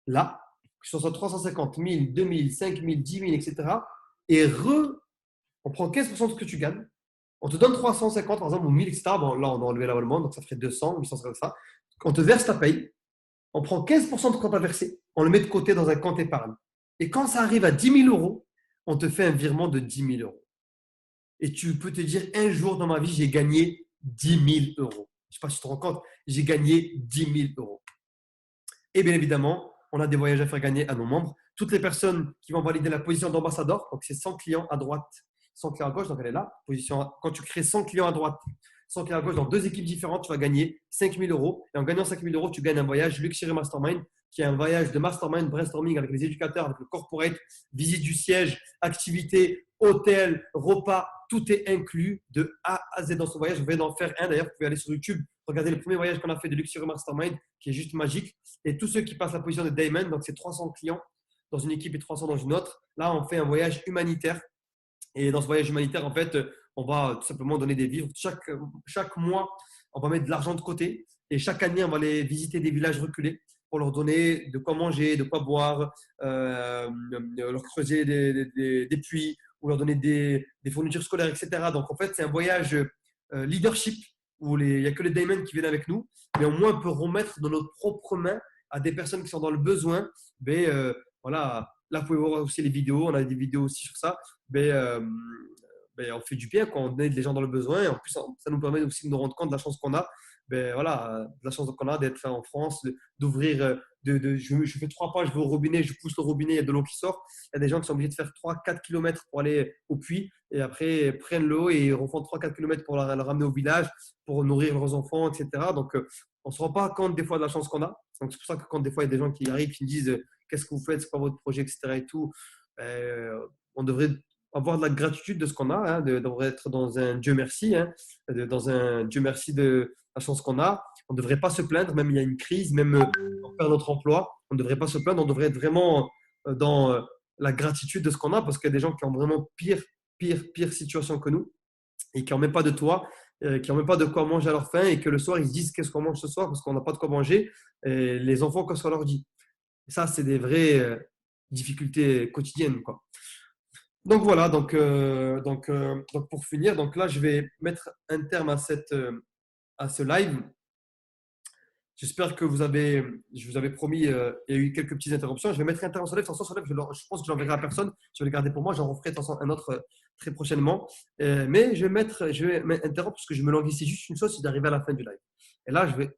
là, que ce soit 350, 1000, 2000, 5000, 10 000, etc. Et on prend 15% de ce que tu gagnes. On te donne 350, par exemple, ou 1000, etc. Bon, là, on a enlevé l'abonnement, donc ça ferait 200, 800, comme ça. On te verse ta paye. On prend 15% de ce qu'on t'a versé. On le met de côté dans un compte épargne. Et quand ça arrive à 10 000 euros, on te fait un virement de 10 000 euros. Et tu peux te dire, un jour dans ma vie, j'ai gagné 10 000 euros. Je ne sais pas si tu te rends compte, j'ai gagné 10 000 euros. Et bien évidemment, on a des voyages à faire gagner à nos membres. Toutes les personnes qui vont valider la position d'ambassadeur, donc c'est 100 clients à droite, 100 clients à gauche, donc elle est là. Quand tu crées 100 clients à droite, 100 clients à gauche dans deux équipes différentes, tu vas gagner 5 000 euros. Et en gagnant 5 000 euros, tu gagnes un voyage Luxury Mastermind, qui est un voyage de mastermind, brainstorming avec les éducateurs, avec le corporate, visite du siège, activités, hôtel, repas, tout est inclus de A à Z dans ce voyage. Je vais en faire un d'ailleurs, vous pouvez aller sur YouTube, regarder le premier voyage qu'on a fait de Luxury Mastermind, qui est juste magique. Et tous ceux qui passent la position de Diamond, donc c'est 300 clients dans une équipe et 300 dans une autre. Là, on fait un voyage humanitaire. Et dans ce voyage humanitaire, en fait, on va tout simplement donner des vivres. Chaque mois, on va mettre de l'argent de côté. Et chaque année, on va aller visiter des villages reculés pour leur donner de quoi manger, de quoi boire, leur creuser des puits ou leur donner des fournitures scolaires, etc. Donc, en fait, c'est un voyage leadership où il n'y a que les Diamonds qui viennent avec nous. Mais au moins, on peut remettre dans notre propre main à des personnes qui sont dans le besoin. Mais voilà, là, vous pouvez voir aussi les vidéos. On a des vidéos aussi sur ça. On fait du bien quand on aide les gens dans le besoin. Et en plus, ça nous permet aussi de nous rendre compte de la chance qu'on a. Voilà, de la chance qu'on a d'être en France, d'ouvrir, je fais 3 pas, je vais au robinet, je pousse le robinet, il y a de l'eau qui sort. Il y a des gens qui sont obligés de faire 3-4 km pour aller au puits et après prennent l'eau et refont 3-4 km pour la ramener au village, pour nourrir leurs enfants, etc. Donc, on ne se rend pas compte des fois de la chance qu'on a. Donc, c'est pour ça que quand des fois il y a des gens qui arrivent, qui me disent qu'est-ce que vous faites, c'est quoi votre projet, etc. et tout, on devrait avoir de la gratitude de ce qu'on a, hein, devrait être dans un Dieu merci, hein, dans un Dieu merci de la chance qu'on a. On ne devrait pas se plaindre, même il y a une crise, même on perd notre emploi, on ne devrait pas se plaindre, on devrait être vraiment dans la gratitude de ce qu'on a, parce qu'il y a des gens qui ont vraiment pire situation que nous et qui n'ont même pas de toit, qui n'ont même pas de quoi manger à leur faim et que le soir ils se disent qu'est-ce qu'on mange ce soir parce qu'on n'a pas de quoi manger, et les enfants, qu'est-ce qu'on leur dit. Et ça, c'est des vraies difficultés quotidiennes, quoi. Donc voilà, donc pour finir, donc là je vais mettre un terme à ce live. J'espère que je vous avais promis, il y a eu quelques petites interruptions. Je vais mettre un terme sur live. Sur live, je pense que je l'enverrai à personne. Je vais le garder pour moi. J'en referai un autre très prochainement. Mais je vais interrompre parce que je me langue ici juste une chose, c'est d'arriver à la fin du live. Et là, je vais